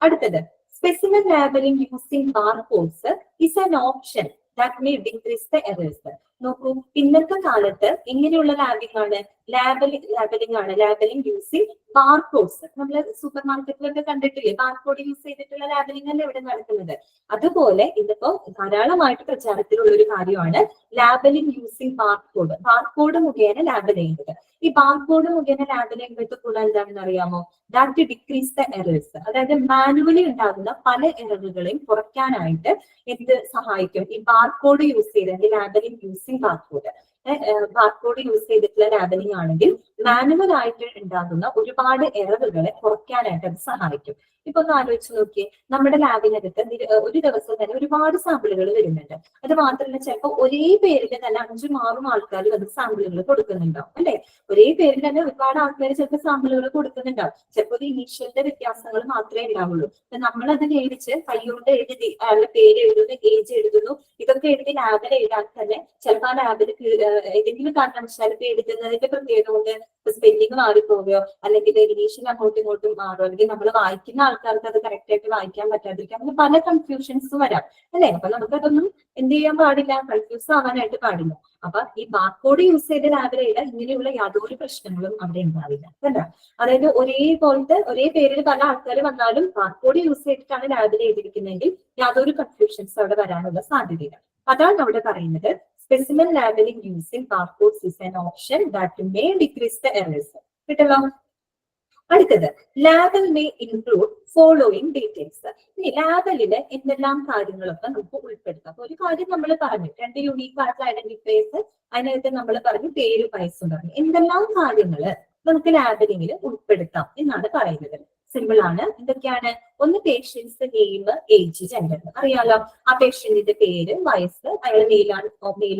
അടുത്തത് Specimen labeling using barcodes is an option that may decrease the errors. നോക്കൂ, ഇന്നത്തെ കാലത്ത് ഇങ്ങനെയുള്ള ലാബിംഗ് ആണ്, ലാബലിംഗ് യൂസിങ് ബാർകോഡ്സ്. നമ്മൾ സൂപ്പർ മാർക്കറ്റിലൊക്കെ കണ്ടിട്ടില്ലേ, ബാർകോഡ് യൂസ് ചെയ്തിട്ടുള്ള ലാബലിംഗ് അല്ലേ ഇവിടെ നടക്കുന്നത്. അതുപോലെ ഇതിപ്പോ ധാരാളമായിട്ട് പ്രചാരത്തിലുള്ള ഒരു കാര്യമാണ് ലാബലിംഗ് യൂസിങ് ബാർകോഡ് മുഖേന ലാബൽ ചെയ്യുന്നത്. ഈ ബാർകോഡ് മുഖേന ലാബൽ ചെയ്യുമ്പോഴത്തെ കൂടെ എന്താണെന്ന് അറിയാമോ? That decrease the errors. അതായത് മാനുവലി ഉണ്ടാകുന്ന പല എററുകളെയും കുറയ്ക്കാനായിട്ട് എന്ത് സഹായിക്കും? ഈ ബാർകോഡ് യൂസ് ചെയ്ത് ലാബലിംഗ് യൂസിങ് ബാർകോഡ് യൂസ് ചെയ്തിട്ടുള്ള ലാബലിംഗ് ആണെങ്കിൽ മാനുവൽ ആയിട്ട് ഉണ്ടാകുന്ന ഒരുപാട് എററുകളെ കുറയ്ക്കാനായിട്ട് അത് സഹായിക്കും. ഇപ്പൊ ഒന്ന് ആലോചിച്ച് നോക്കിയേ, നമ്മുടെ ലാബിനകത്ത് ഒരു ദിവസം തന്നെ ഒരുപാട് സാമ്പിളുകൾ വരുന്നുണ്ട്. അത് മാത്രമല്ല, ചിലപ്പോൾ ഒരേ പേരിൽ തന്നെ 5-6 ആൾക്കാർ വന്ന് സാമ്പിളുകൾ കൊടുക്കുന്നുണ്ടാവും അല്ലെ. ഒരേ പേരിൽ തന്നെ ഒരുപാട് ആൾക്കാർ ചിലപ്പോൾ സാമ്പിളുകൾ കൊടുക്കുന്നുണ്ടാവും. ചിലപ്പോൾ ഒരു ഇനീഷ്യലിന്റെ വ്യത്യാസങ്ങൾ മാത്രമേ ഉണ്ടാവുള്ളൂ. നമ്മളത് എഴുതിച്ച് കൈകൊണ്ട് എഴുതി അയാളുടെ പേര് എഴുതുന്നു, ഏജ് എഴുതുന്നു, ഇതൊക്കെ എഴുതി ലാബിൽ എഴുതാൻ തന്നെ ചിലപ്പോൾ ആ ലാബിൽ ഏതെങ്കിലും കാരണവശാൽ എഴുതുന്നതിന്റെ പ്രത്യേകത കൊണ്ട് സ്പെല്ലിംഗ് മാറിപ്പോവുകയോ അല്ലെങ്കിൽ ഇനീഷ്യൽ അങ്ങോട്ടും ഇങ്ങോട്ടും മാറുമോ, അല്ലെങ്കിൽ നമ്മൾ വായിക്കുന്ന ആൾക്കാർക്ക് അത് കറക്റ്റ് ആയിട്ട് വായിക്കാൻ പറ്റാതിരിക്കും. അങ്ങനെ പല കൺഫ്യൂഷൻസും വരാം അല്ലെ. അപ്പൊ നമുക്കതൊന്നും എന്ത് ചെയ്യാൻ പാടില്ല, കൺഫ്യൂസ് ആവാനായിട്ട് പാടില്ല. അപ്പൊ ഈ ബാർകോഡ് യൂസ് ചെയ്ത ലാബിലയില ഇങ്ങനെയുള്ള യാതൊരു പ്രശ്നങ്ങളും അവിടെ ഉണ്ടാവില്ല കേട്ടോ. അതായത് ഒരേ പേരിൽ പല ആൾക്കാർ വന്നാലും ബാർകോഡ് യൂസ് ചെയ്തിട്ടാണ് ലാബിൽ എഴുതിയിരിക്കുന്നതെങ്കിൽ യാതൊരു കൺഫ്യൂഷൻസ് അവിടെ വരാനുള്ള സാധ്യതയില്ല. അതാണ് അവിടെ പറയുന്നത്, specimen labeling using barcodes is an option that may decrease the errors. കിട്ടല്ലോ. അടുത്തത്, label may include following details. ഇനി ലാബലില് എന്തെല്ലാം കാര്യങ്ങളൊക്കെ നമുക്ക് ഉൾപ്പെടുത്താം. അപ്പൊ ഒരു കാര്യം നമ്മൾ പറഞ്ഞു, 2 യൂണീക്ക് ആയിട്ടുള്ള ഐഡന്റിഫയേഴ്സ്, അതിനകത്ത് നമ്മൾ പറഞ്ഞു പേര് വയസ്സും പറഞ്ഞു. എന്തെല്ലാം കാര്യങ്ങള് നമുക്ക് ലാബലിങ്ങിൽ ഉൾപ്പെടുത്താം എന്നാണ് പറയുന്നത്. സിമ്പിൾ ആണ്. എന്തൊക്കെയാണ്? ഒന്ന് പേഷ്യൻസ് നെയിം, ഏജ്, ജെൻഡർ അറിയാലോ. ആ പേഷ്യന്റിന്റെ പേര്, വയസ്സ്, അയാൾ മെയിൽ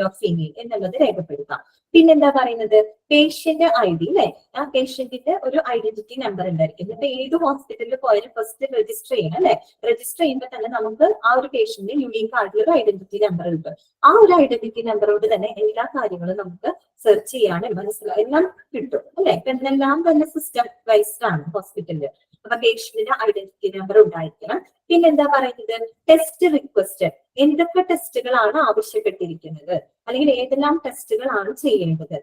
ഓർ ഫീമെയിൽ എന്നുള്ളത് രേഖപ്പെടുത്താം. പിന്നെന്താ പറയുന്നത്? പേഷ്യന്റ് ID അല്ലെ. ആ പേഷ്യന്റിന്റെ ഒരു ഐഡന്റിറ്റി നമ്പർ ഉണ്ടായിരിക്കും. ഇപ്പൊ ഏത് ഹോസ്പിറ്റലിൽ പോയാലും ഫസ്റ്റ് രജിസ്റ്റർ ചെയ്യണം അല്ലെ. രജിസ്റ്റർ ചെയ്യുമ്പോൾ തന്നെ നമുക്ക് ആ ഒരു പേഷ്യന്റിന് യുണീക്ക് ആയിട്ടുള്ള ഒരു ഐഡന്റിറ്റി നമ്പർ ഉണ്ട്. ആ ഒരു ഐഡന്റിറ്റി നമ്പറോട് തന്നെ എല്ലാ കാര്യങ്ങളും നമുക്ക് സെർച്ച് ചെയ്യാനും എല്ലാം കിട്ടും അല്ലെ. എല്ലാം തന്നെ സിസ്റ്റം വൈസ്ഡ് ആണ് ഹോസ്പിറ്റലിൽ. അപ്പൊ പേഷ്യന്റിന് ഐഡന്റിറ്റി നമ്പർ ഉണ്ടായിരിക്കണം. പിന്നെന്താ പറയുന്നത്? Test request. എന്തൊക്കെ ടെസ്റ്റുകളാണ് ആവശ്യപ്പെട്ടിരിക്കുന്നത്, അല്ലെങ്കിൽ ഏതെല്ലാം ടെസ്റ്റുകളാണ് ചെയ്യേണ്ടത്,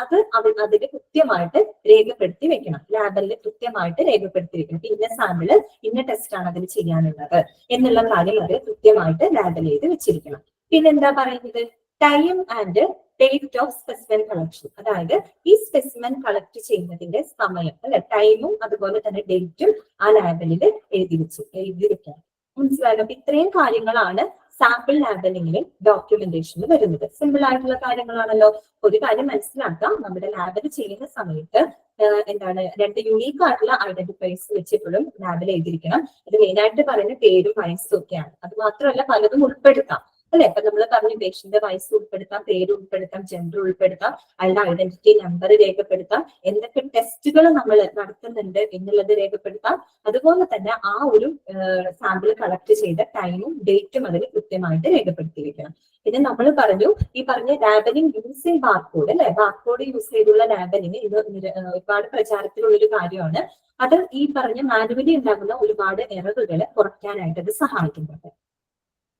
അത് അതിൽ കൃത്യമായിട്ട് രേഖപ്പെടുത്തി വെക്കണം. ലാബിൽ കൃത്യമായിട്ട് രേഖപ്പെടുത്തി വെക്കണം. ഇന്ന സാമ്പിള് ഇന്ന ടെസ്റ്റ് ആണ് അതിൽ ചെയ്യാനുള്ളത് എന്നുള്ള കാര്യം അത് കൃത്യമായിട്ട് ലാബിൽ ചെയ്ത് വെച്ചിരിക്കണം. പിന്നെന്താ പറയുന്നത്? Time and date of specimen collection. അതായത് ഈ സ്പെസിമെൻ കളക്ട് ചെയ്യുന്നതിന്റെ സമയം അല്ലെ, ടൈമും അതുപോലെ തന്നെ ഡേറ്റും ആ ലാബലിൽ എഴുതി വെക്കണം. മനസ്സിലായല്ലോ. അപ്പൊ ഇത്രയും കാര്യങ്ങളാണ് സാമ്പിൾ ലാബലിംഗിലും ഡോക്യുമെന്റേഷനിൽ വരുന്നത്. സിമ്പിൾ ആയിട്ടുള്ള കാര്യങ്ങളാണല്ലോ. ഒരു കാര്യം മനസ്സിലാക്കാം, നമ്മുടെ ലാബിൽ ചെയ്യുന്ന സമയത്ത് എന്താണ് 2 യൂണീക്ക് ആയിട്ടുള്ള ഐഡന്റിഫയേഴ്സ് വെച്ചിട്ടും ലാബിൽ എഴുതിയിരിക്കണം. ഇത് മെയിൻ ആയിട്ട് പറയുന്ന പേരും വയസ്സും ഒക്കെയാണ്. അത് മാത്രമല്ല പലതും ഉൾപ്പെടുത്താം അല്ലെ. അപ്പൊ നമ്മൾ പറഞ്ഞു പേഷ്യന്റ് വയസ്സ് ഉൾപ്പെടുത്താം, പേര് ഉൾപ്പെടുത്താം, ജെൻഡർ ഉൾപ്പെടുത്താം, അതിന്റെ ഐഡന്റിറ്റി നമ്പർ രേഖപ്പെടുത്താം, എന്തൊക്കെ ടെസ്റ്റുകൾ നമ്മൾ നടത്തുന്നുണ്ട് എന്നുള്ളത് രേഖപ്പെടുത്താം. അതുപോലെ തന്നെ ആ ഒരു സാമ്പിൾ കളക്ട് ചെയ്ത ടൈമും ഡേറ്റും അതിൽ കൃത്യമായിട്ട് രേഖപ്പെടുത്തി വെക്കണം. പിന്നെ നമ്മൾ പറഞ്ഞു ഈ പറഞ്ഞ ലാബലിംഗ് യൂസിങ് ബാർകോഡ് അല്ലെ. ബാർകോഡ് യൂസ് ചെയ്തുള്ള ലാബലിംഗ് ഇത് ഒരുപാട് പ്രചാരത്തിലുള്ള ഒരു കാര്യമാണ്. അത് ഈ പറഞ്ഞ മാനുവലി ഉണ്ടാകുന്ന ഒരുപാട് എററുകളെ കുറയ്ക്കാനായിട്ട് അത് സഹായിക്കുന്നുണ്ട്.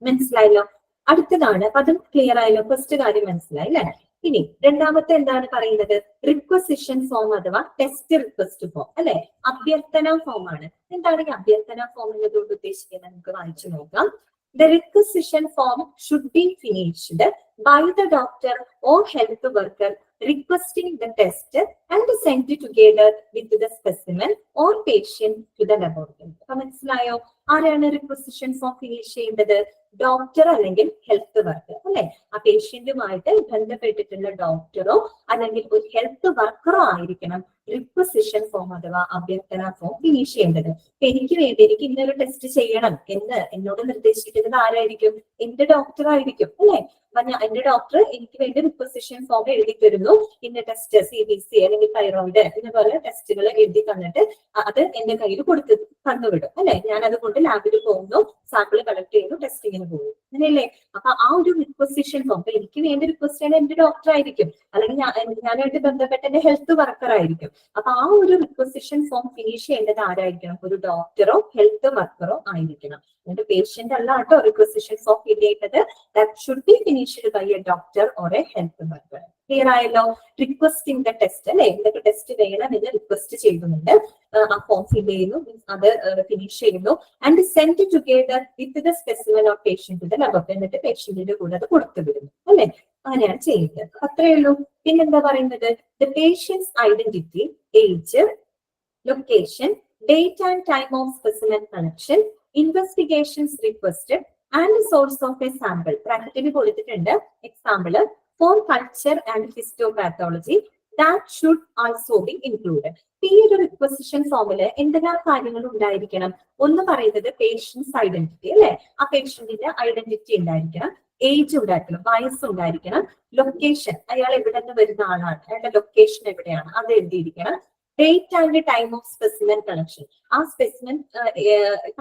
മനസ്സിലായല്ലോ. അടുത്തതാണ്. അപ്പൊ അതും ക്ലിയർ ആയല്ലോ. ഫസ്റ്റ് കാര്യം മനസ്സിലായി അല്ലെ. ഇനി രണ്ടാമത്തെ എന്താണ് പറയുന്നത്? റിക്വസിഷൻ ഫോം അഥവാ ടെസ്റ്റ് റിക്വസ്റ്റ് ഫോം അല്ലെ. അഭ്യർത്ഥന ഫോം ആണ്. എന്താണ് ഈ അഭ്യർത്ഥന ഫോം എന്നതുകൊണ്ട് ഉദ്ദേശിക്കുന്നത്? നമുക്ക് വായിച്ചു നോക്കാം. The requisition form should be finished by the doctor or health worker requesting the test and sent together with the specimen or patient to the laboratory. അപ്പൊ മനസ്സിലായോ? ആരാണ് റിക്വസിഷൻ ഫോം ഫിനിഷ് ചെയ്യേണ്ടത്? ഡോക്ടർ അല്ലെങ്കിൽ ഹെൽത്ത് വർക്കർ അല്ലെ. ആ പേഷ്യന്റുമായിട്ട് ബന്ധപ്പെട്ടിട്ടുള്ള ഡോക്ടറോ അല്ലെങ്കിൽ ഒരു ഹെൽത്ത് വർക്കറോ ആയിരിക്കണം റിക്വസിഷൻ ഫോം അഥവാ അഭ്യർത്ഥന ഫോം ഫിനിഷ് ചെയ്യേണ്ടത്. എനിക്ക് ഇന്നൊരു ടെസ്റ്റ് ചെയ്യണം എന്ന് എന്നോട് നിർദ്ദേശിക്കുന്നത് ആരായിരിക്കും? എന്റെ ഡോക്ടർ ആയിരിക്കും അല്ലെ. അപ്പൊ എന്റെ ഡോക്ടർ എനിക്ക് വേണ്ടി റിക്വസിഷൻ ഫോം എഴുതി തരുന്നു. ഇന്ന ടെസ്റ്റ് CBC അല്ലെങ്കിൽ തൈറോയിഡ് ഇതുപോലെ ടെസ്റ്റുകൾ എഴുതി തന്നിട്ട് അത് എന്റെ കയ്യിൽ തന്നുവിടും. കൊടുത്തുവിടും അല്ലെ. ഞാൻ അതുകൊണ്ട് ലാബിൽ പോകുന്നു, സാമ്പിൾ കളക്ട് ചെയ്യുന്നു, ടെസ്റ്റിങ്ങിന് പോകുന്നു, അങ്ങനെയല്ലേ. അപ്പൊ ആ ഒരു റിക്വസിഷൻ ഫോം എനിക്ക് വേണ്ടി റിക്വസ്റ്റ് ചെയ്യേണ്ട എന്റെ ഡോക്ടർ ആയിരിക്കും, അല്ലെങ്കിൽ ഞാനായിട്ട് ബന്ധപ്പെട്ട എന്റെ ഹെൽത്ത് വർക്കർ ആയിരിക്കും. അപ്പൊ ആ ഒരു റിക്വസിഷൻ ഫോം ഫിനിഷ് ചെയ്യേണ്ടത് ആരായിരിക്കണം? ഒരു ഡോക്ടറോ ഹെൽത്ത് വർക്കറോ ആയിരിക്കണം. എന്നിട്ട് പേഷ്യന്റ് അല്ല കേട്ടോ റിക്വസിഷൻ ഫോം ഫിൽ ചെയ്യേണ്ടത്. That should be finished by a doctor or a health worker. Clear ആയല്ലോ? റിക്വസ്റ്റിംഗ് ദ ടെസ്റ്റ് അല്ലെ, എന്തൊക്കെ ടെസ്റ്റ് വേണം എന്ന് റിക്വസ്റ്റ് ചെയ്യുന്നുണ്ട്. ആ ഫോം ഫിൽ ചെയ്യുന്നു, അത് ഫിനിഷ് ചെയ്യുന്നു, and send together with the specimen of patient the lab. എന്നിട്ട് പേഷ്യന്റിന്റെ കൂടെ അത് കൊടുത്തു വിടുന്നു അല്ലെ. അങ്ങനെയാണ് ചെയ്യുന്നത്. അത്രയേ ഉള്ളൂ. പിന്നെന്താ പറയുന്നത്? The patient's identity, age, location, date and time of specimen collection, investigations requested and source of a sample. ബ്രാക്കറ്റിൽ കൊടുത്തിട്ടുണ്ട് example for culture and histopathology that should also be included. ഈ ഒരു റിക്വസിഷൻ ഫോമില് എന്തെല്ലാം കാര്യങ്ങൾ ഉണ്ടായിരിക്കണം? ഒന്ന് പറയുന്നത് പേഷ്യൻസ് ഐഡന്റിറ്റി അല്ലെ, ആ പേഷ്യന്റിന്റെ ഐഡന്റിറ്റി ഉണ്ടായിരിക്കണം, ഏജ് ഉണ്ടായിരിക്കണം, വയസ്സ് ഉണ്ടായിരിക്കണം, ലൊക്കേഷൻ, അയാൾ എവിടെ നിന്ന് വരുന്ന ആളാണ്, അയാളുടെ ലൊക്കേഷൻ എവിടെയാണ് അത് എഴുതിയിരിക്കണം, date and time of specimen collection, ആ സ്പെസിമെൻ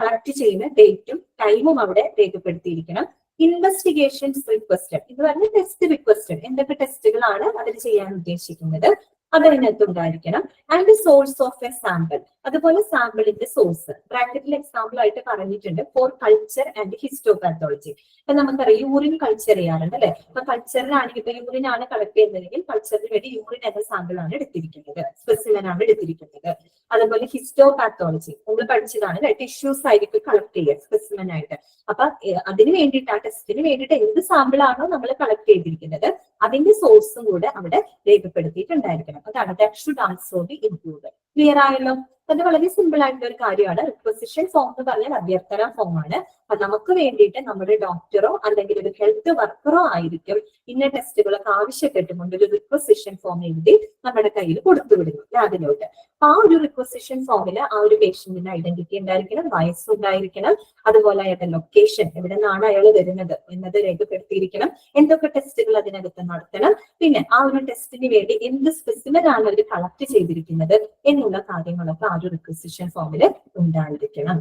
കളക്ട് ചെയ്യുന്ന ഡേറ്റും ടൈമും അവിടെ രേഖപ്പെടുത്തിയിരിക്കണം, ഇൻവെസ്റ്റിഗേഷൻസ് റിക്വസ്റ്റഡ്, ഇത് പറഞ്ഞ ടെസ്റ്റ് റിക്വസ്റ്റഡ്, എന്തൊക്കെ ടെസ്റ്റുകളാണ് അതിൽ ചെയ്യാൻ ഉദ്ദേശിക്കുന്നത് അതിനകത്ത് ഉണ്ടായിരിക്കണം, and source of a sample, അതുപോലെ സാമ്പിളിന്റെ സോഴ്സ്. ബ്രാക്കറ്റിൽ എക്സാമ്പിൾ ആയിട്ട് പറഞ്ഞിട്ടുണ്ട് ഫോർ കൾച്ചർ ആൻഡ് ഹിസ്റ്റോപാത്തോളജി. അപ്പൊ നമുക്കറിയാം യൂറിൻ കൾച്ചർ ചെയ്യാറുണ്ട് അല്ലെ. അപ്പൊ കൾച്ചറിനാണെങ്കിൽ ഇപ്പൊ യൂറിൻ ആണ് കളക്ട് ചെയ്യുന്നതെങ്കിൽ കൾച്ചറിന് വേണ്ടി യൂറിൻ എന്ന സാമ്പിൾ ആണ് എടുത്തിരിക്കുന്നത്, സ്പെസിമെൻ ആണ് എടുത്തിരിക്കുന്നത്. അതുപോലെ ഹിസ്റ്റോപാത്തോളജി നമ്മൾ പഠിച്ചതാണ് അല്ലെ, ടിഷ്യൂസ് ആയിരിക്കും കളക്ട് ചെയ്യുക സ്പെസിമെൻ ആയിട്ട്. അപ്പൊ അതിന് വേണ്ടിയിട്ട് ആ ടെസ്റ്റിന് വേണ്ടിയിട്ട് എന്ത് സാമ്പിൾ ആണോ നമ്മൾ കളക്ട് ചെയ്തിരിക്കുന്നത് അതിന്റെ സോഴ്സും കൂടെ അവിടെ രേഖപ്പെടുത്തിയിട്ടുണ്ടായിരിക്കണം. അതാണ് that should also be included. Clear ആയല്ലോ? അത് വളരെ സിമ്പിൾ ആയിട്ടുള്ള ഒരു കാര്യമാണ്. റിക്വസിഷൻ ഫോം എന്ന് പറഞ്ഞാൽ അഭ്യർത്ഥന ഫോം ആണ്. അത് നമുക്ക് വേണ്ടിയിട്ട് നമ്മുടെ ഡോക്ടറോ അല്ലെങ്കിൽ ഒരു ഹെൽത്ത് വർക്കറോ ആയിരിക്കും ഇന്ന ടെസ്റ്റുകളൊക്കെ ആവശ്യപ്പെട്ടുകൊണ്ട് ഒരു റിക്വസിഷൻ ഫോം എഴുതി നമ്മുടെ കയ്യിൽ കൊടുത്തുവിടുന്നു ലാബിലോട്ട്. അപ്പൊ ആ ഒരു റിക്വസിഷൻ ഫോമിൽ ആ ഒരു പേഷ്യന്റിന്റെ ഐഡന്റിറ്റി ഉണ്ടായിരിക്കണം, വയസ്സ് ഉണ്ടായിരിക്കണം, അതുപോലെ അയാളുടെ ലൊക്കേഷൻ, എവിടെ നിന്നാണ് അയാൾ വരുന്നത് എന്നത് രേഖപ്പെടുത്തിയിരിക്കണം, എന്തൊക്കെ ടെസ്റ്റുകൾ അതിനകത്ത് നടത്തണം, പിന്നെ ആ ഒരു ടെസ്റ്റിന് വേണ്ടി എന്ത് സ്പെസിമെൻ ആണ് അവർ കളക്ട് ചെയ്തിരിക്കുന്നത് എന്നുള്ള കാര്യങ്ങളൊക്കെ ആ ഒരു റിക്വസിഷൻ ഫോമിൽ ഉണ്ടായിരിക്കണം.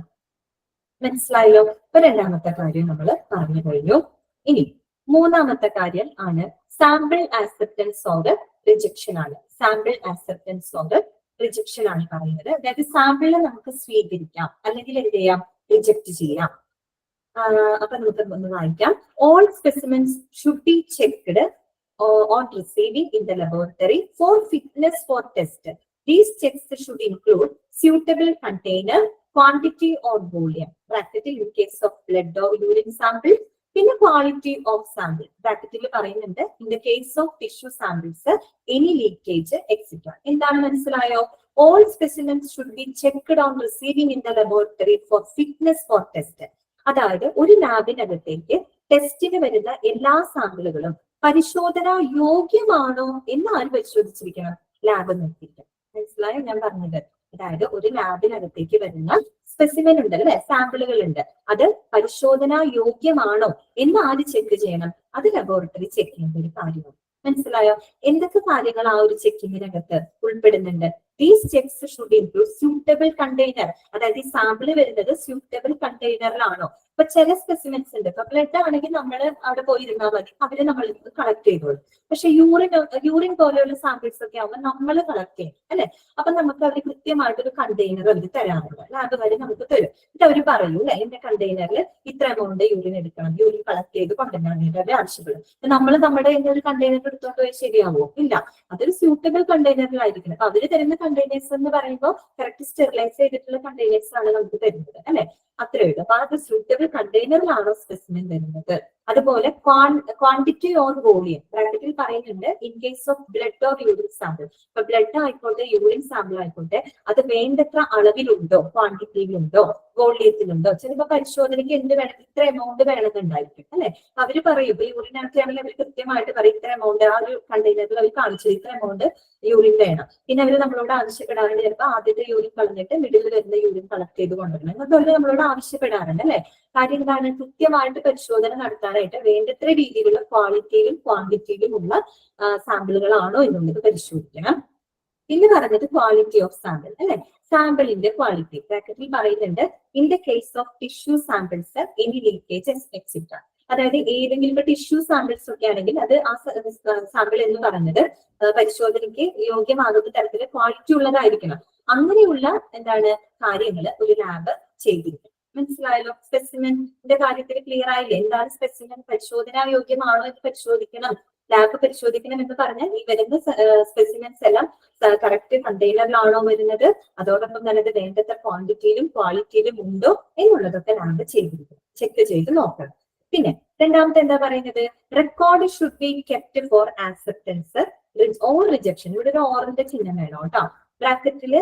മനസ്സിലായല്ലോ? ഇപ്പൊ രണ്ടാമത്തെ കാര്യം നമ്മൾ പറഞ്ഞു കഴിഞ്ഞു. ഇനി മൂന്നാമത്തെ കാര്യം ആണ് സാമ്പിൾ ആക്സെപ്റ്റൻസ് ഓർ റിജക്ഷൻ ആണ്. സാമ്പിൾ ആക്സെപ്റ്റൻസ് ഓർ റിജക്ഷൻ ആണ് പറയുന്നത്. അതായത് സാമ്പിള് നമുക്ക് സ്വീകരിക്കാം അല്ലെങ്കിൽ എന്ത് ചെയ്യാം, റിജക്ട് ചെയ്യാം. അപ്പൊ നമുക്ക് ഒന്ന് വായിക്കാം. All specimens should be checked on receiving in the laboratory for fitness for test. These checks should include suitable container, quantity or volume. Bracket in case of blood or urine sample. പിന്നെ quality of sample ബ്രാക്കറ്റിൽ പറയുന്നുണ്ട്. In the case of tissue samples any leakage etcetera. എന്താണ് മനസ്സിലായോ? All specimens should be checked on receiving in the laboratory for fitness for test. അതായത് ഒരു ലാബിനകത്തേക്ക് ടെസ്റ്റിന് വരുന്ന എല്ലാ സാമ്പിളുകളും പരിശോധന യോഗ്യമാണോ എന്ന് ആര് പരിശോധിച്ചിരിക്കണം? ലാബ് നോക്കിയിരിക്കണം. മനസ്സിലായോ ഞാൻ പറഞ്ഞത്? അതായത് ഒരു ലാബിനകത്തേക്ക് വരുന്ന സ്പെസിമെൻ ഉണ്ട് അല്ലെ, സാമ്പിളുകൾ ഉണ്ട്, അത് പരിശോധനാ യോഗ്യമാണോ എന്ന് ആര് ചെക്ക് ചെയ്യണം? അത് ലബോറട്ടറി ചെക്ക് ചെയ്യേണ്ട ഒരു കാര്യമാണ്. മനസ്സിലായോ? എന്തൊക്കെ കാര്യങ്ങൾ ആ ഒരു ചെക്കിങ്ങിനകത്ത് ഉൾപ്പെടുന്നുണ്ട്? These checks should include suitable container. അതായത് ഈ സാമ്പിൾ വരുന്നത് സ്യൂട്ടബിൾ കണ്ടെയ്നറിലാണോ? ഇപ്പൊ ചില സ്പെസിമെൻസ് ഉണ്ട്, ഇപ്പൊ ബ്ലഡ് ആണെങ്കിൽ നമ്മൾ അവിടെ പോയിരുന്നാൽ മതി, അവര് നമ്മൾ കളക്ട് ചെയ്തോളും. പക്ഷെ യൂറിൻ പോലെയുള്ള സാമ്പിൾസ് ഒക്കെ ആവുമ്പോൾ നമ്മൾ കളക്ട് ചെയ്യും അല്ലെ. അപ്പൊ നമുക്ക് അവർ കൃത്യമായിട്ടൊരു കണ്ടെയ്നർ അവർ തരാറുണ്ട്, ലാബുകാർ നമുക്ക് തരും. എന്നിട്ട് അവർ പറയൂ അല്ലെ, എന്റെ കണ്ടെയ്നറിൽ ഇത്ര എമൗണ്ട് യൂറിൻ എടുക്കണം, യൂറിൻ കളക്ട് ചെയ്ത് കൊണ്ടുവരാൻ വേണ്ടി അവർ ആവശ്യപ്പെടും. നമ്മൾ നമ്മുടെ ഒരു കണ്ടെയ്നർ എടുത്തോണ്ട് പോയി ശരിയാവോ? ഇല്ല, അതൊരു സ്യൂട്ടബിൾ കണ്ടെയ്നറിലായിരിക്കണം. അപ്പൊ അവര് തരുന്ന കണ്ടെയ്നേഴ്സ് എന്ന് പറയുമ്പോൾ കറക്റ്റ് സ്റ്റെറിലൈസ് ചെയ്തിട്ടുള്ള കണ്ടെയ്നേഴ്സ് ആണ് നമുക്ക് തരുന്നത് അല്ലെ. അത്രയേ ഉള്ളൂ. അപ്പൊ അത് സ്യൂട്ടബിൾ കണ്ടെയ്നറിലാണോ സ്പെസിമെൻ വരുന്നത്? അതുപോലെ ക്വാണ്ടിറ്റി ഓർ വോളിയം ബ്രാക്കറ്റിൽ പറയുന്നുണ്ട്. In case of blood or urine sample, ഇപ്പൊ ബ്ലഡ് ആയിക്കോട്ടെ യൂറിൻ സാമ്പിൾ ആയിക്കോട്ടെ, അത് വേണ്ടത്ര അളവിലുണ്ടോ, ക്വാണ്ടിറ്റിയിലുണ്ടോ, വോളിയത്തിലുണ്ടോ? ചിലപ്പോ പരിശോധനയ്ക്ക് എന്ത് വേണം, ഇത്ര എമൗണ്ട് വേണമെന്നുണ്ടായിരിക്കും അല്ലെ. അവര് പറയും, ഇപ്പൊ യൂറിൻ ആക്കുകയാണെങ്കിൽ അവർ കൃത്യമായിട്ട് പറയും ഇത്ര എമൗണ്ട് ആ ഒരു കണ്ടെയ്നറിൽ അവർ കാണിച്ചത് ഇത്ര എമൗണ്ട് യൂറിൻ വേണം. പിന്നെ അവര് നമ്മളോട് ആവശ്യപ്പെടാറുണ്ട്, ചിലപ്പോൾ ആദ്യത്തെ യൂറിൻ കളഞ്ഞിട്ട് മിഡിൽ വരുന്ന യൂറിൻ കളക്ട് ചെയ്ത് കൊണ്ടുവരണം എന്നൊക്കെ അവര് നമ്മളോട് ആവശ്യപ്പെടാറുണ്ട് അല്ലെ. കാര്യം എന്താണ്? കൃത്യമായിട്ട് പരിശോധന നടത്താനായിട്ട് വേണ്ടത്ര രീതിയിലുള്ള ക്വാളിറ്റിയിലും ക്വാണ്ടിറ്റിയിലും ഉള്ള സാമ്പിളുകളാണോ എന്നുള്ളത് പരിശോധിക്കണം. പിന്നെ പറഞ്ഞത് ക്വാളിറ്റി ഓഫ് സാമ്പിൾ അല്ലെ, സാമ്പിളിന്റെ ക്വാളിറ്റി ബ്രാക്കറ്റിൽ പറയുന്നുണ്ട്. In the case of tissue samples any leakage etcetera. അതായത് ഏതെങ്കിലും ഇപ്പൊ ടിഷ്യൂ സാമ്പിൾസ് ഒക്കെ ആണെങ്കിൽ അത് ആ സാമ്പിൾ എന്ന് പറഞ്ഞത് പരിശോധനയ്ക്ക് യോഗ്യമാകുന്ന തരത്തില് ക്വാളിറ്റി ഉള്ളതായിരിക്കണം. അങ്ങനെയുള്ള എന്താണ് കാര്യങ്ങൾ ഒരു ലാബ് ചെയ്തിരിക്കും. മനസ്സിലായല്ലോ? സ്പെസിമെന്റെ കാര്യത്തിൽ ക്ലിയർ ആയില്ലേ? എന്താണ് സ്പെസിമെൻ? പരിശോധനാ യോഗ്യമാണോ എന്ന് പരിശോധിക്കണം, ലാബ് പരിശോധിക്കണം എന്ന് പറഞ്ഞാൽ ഈ വരുന്ന സ്പെസിമെൻസ് എല്ലാം കറക്റ്റ് കണ്ടെയ്നറിലാണോ വരുന്നത്, അതോടൊപ്പം തന്നെ അത് വേണ്ടത്ര ക്വാണ്ടിറ്റിയിലും ക്വാളിറ്റിയിലും ഉണ്ടോ എന്നുള്ളതൊക്കെ ലാബ് ചെയ്തിരിക്കും, ചെക്ക് ചെയ്ത് നോക്കണം. പിന്നെ രണ്ടാമത്തെ എന്താ പറയുന്നത്? Record should be kept for acceptance or rejection. ഇവിടെ ഒരു ഓറിന്റെ ചിഹ്നം വേണം കേട്ടോ. ബ്രാക്കറ്റില്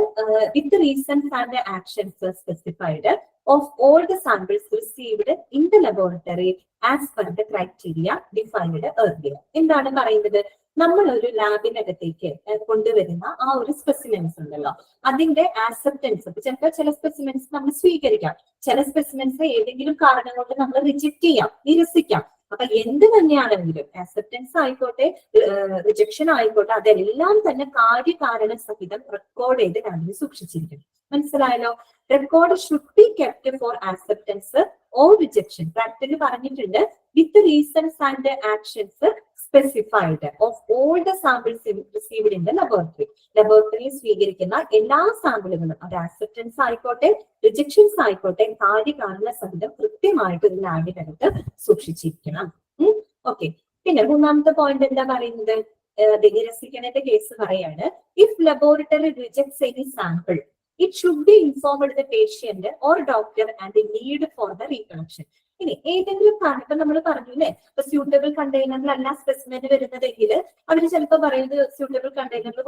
with reasons and actions specified of all the samples received in the laboratory as per the criteria defined earlier. എന്താണ് പറയുന്നത്? നമ്മൾ ഒരു ലാബിനകത്തേക്ക് കൊണ്ടുവരുന്ന ആ ഒരു സ്പെസിമെൻസ് ഉണ്ടല്ലോ, അതിന്റെ ആക്സെപ്റ്റൻസ്. ചിലപ്പോൾ ചില സ്പെസിമെൻസ് നമ്മൾ സ്വീകരിക്കാം, ചില സ്പെസിമെൻസ് ഏതെങ്കിലും കാരണം കൊണ്ട് നമ്മൾ റിജക്ട് ചെയ്യാം, നിരസിക്കാം. അപ്പൊ എന്ത് തന്നെയാണെങ്കിലും ആക്സെപ്റ്റൻസ് ആയിക്കോട്ടെ റിജക്ഷൻ ആയിക്കോട്ടെ, അതെല്ലാം തന്നെ കാര്യകാരണ സഹിതം റെക്കോർഡ് ചെയ്ത് ലാബിൽ സൂക്ഷിച്ചിരിക്കണം. മനസ്സിലായല്ലോ? Record should be kept for acceptance or rejection. Practically പറഞ്ഞിട്ടുണ്ട് with reasons and actions specified of all the samples received in the laboratory. ലബോറട്ടറിയിൽ സ്വീകരിക്കുന്ന എല്ലാ സാമ്പിളുകളും അത് ആക്സെപ്റ്റൻസ് ആയിക്കോട്ടെ റിജക്ഷൻസ് ആയിക്കോട്ടെ കാര്യകാരണ സഹിതം കൃത്യമായിട്ട് ഒരു ലാബിനകത്ത് സൂക്ഷിച്ചിരിക്കണം. ഓക്കെ. പിന്നെ മൂന്നാമത്തെ പോയിന്റ് എന്താ പറയുന്നത്? നിരസിക്കുന്നതിന്റെ കേസ് പറയാണ്, if laboratory rejects any sample it should be informed the patient or doctor and the need for the recollection. ഇനി ഏതെങ്കിലും കാരണം നമ്മൾ പറഞ്ഞു അല്ലെ, ഇപ്പൊ സ്യൂട്ടബിൾ കണ്ടെയ്നറിലല്ല സ്പെസിമെന്റ് വരുന്നതെങ്കിൽ അവർ ചിലപ്പോൾ പറയുന്നത് സ്യൂട്ടബിൾ കണ്ടെയ്നറിൽ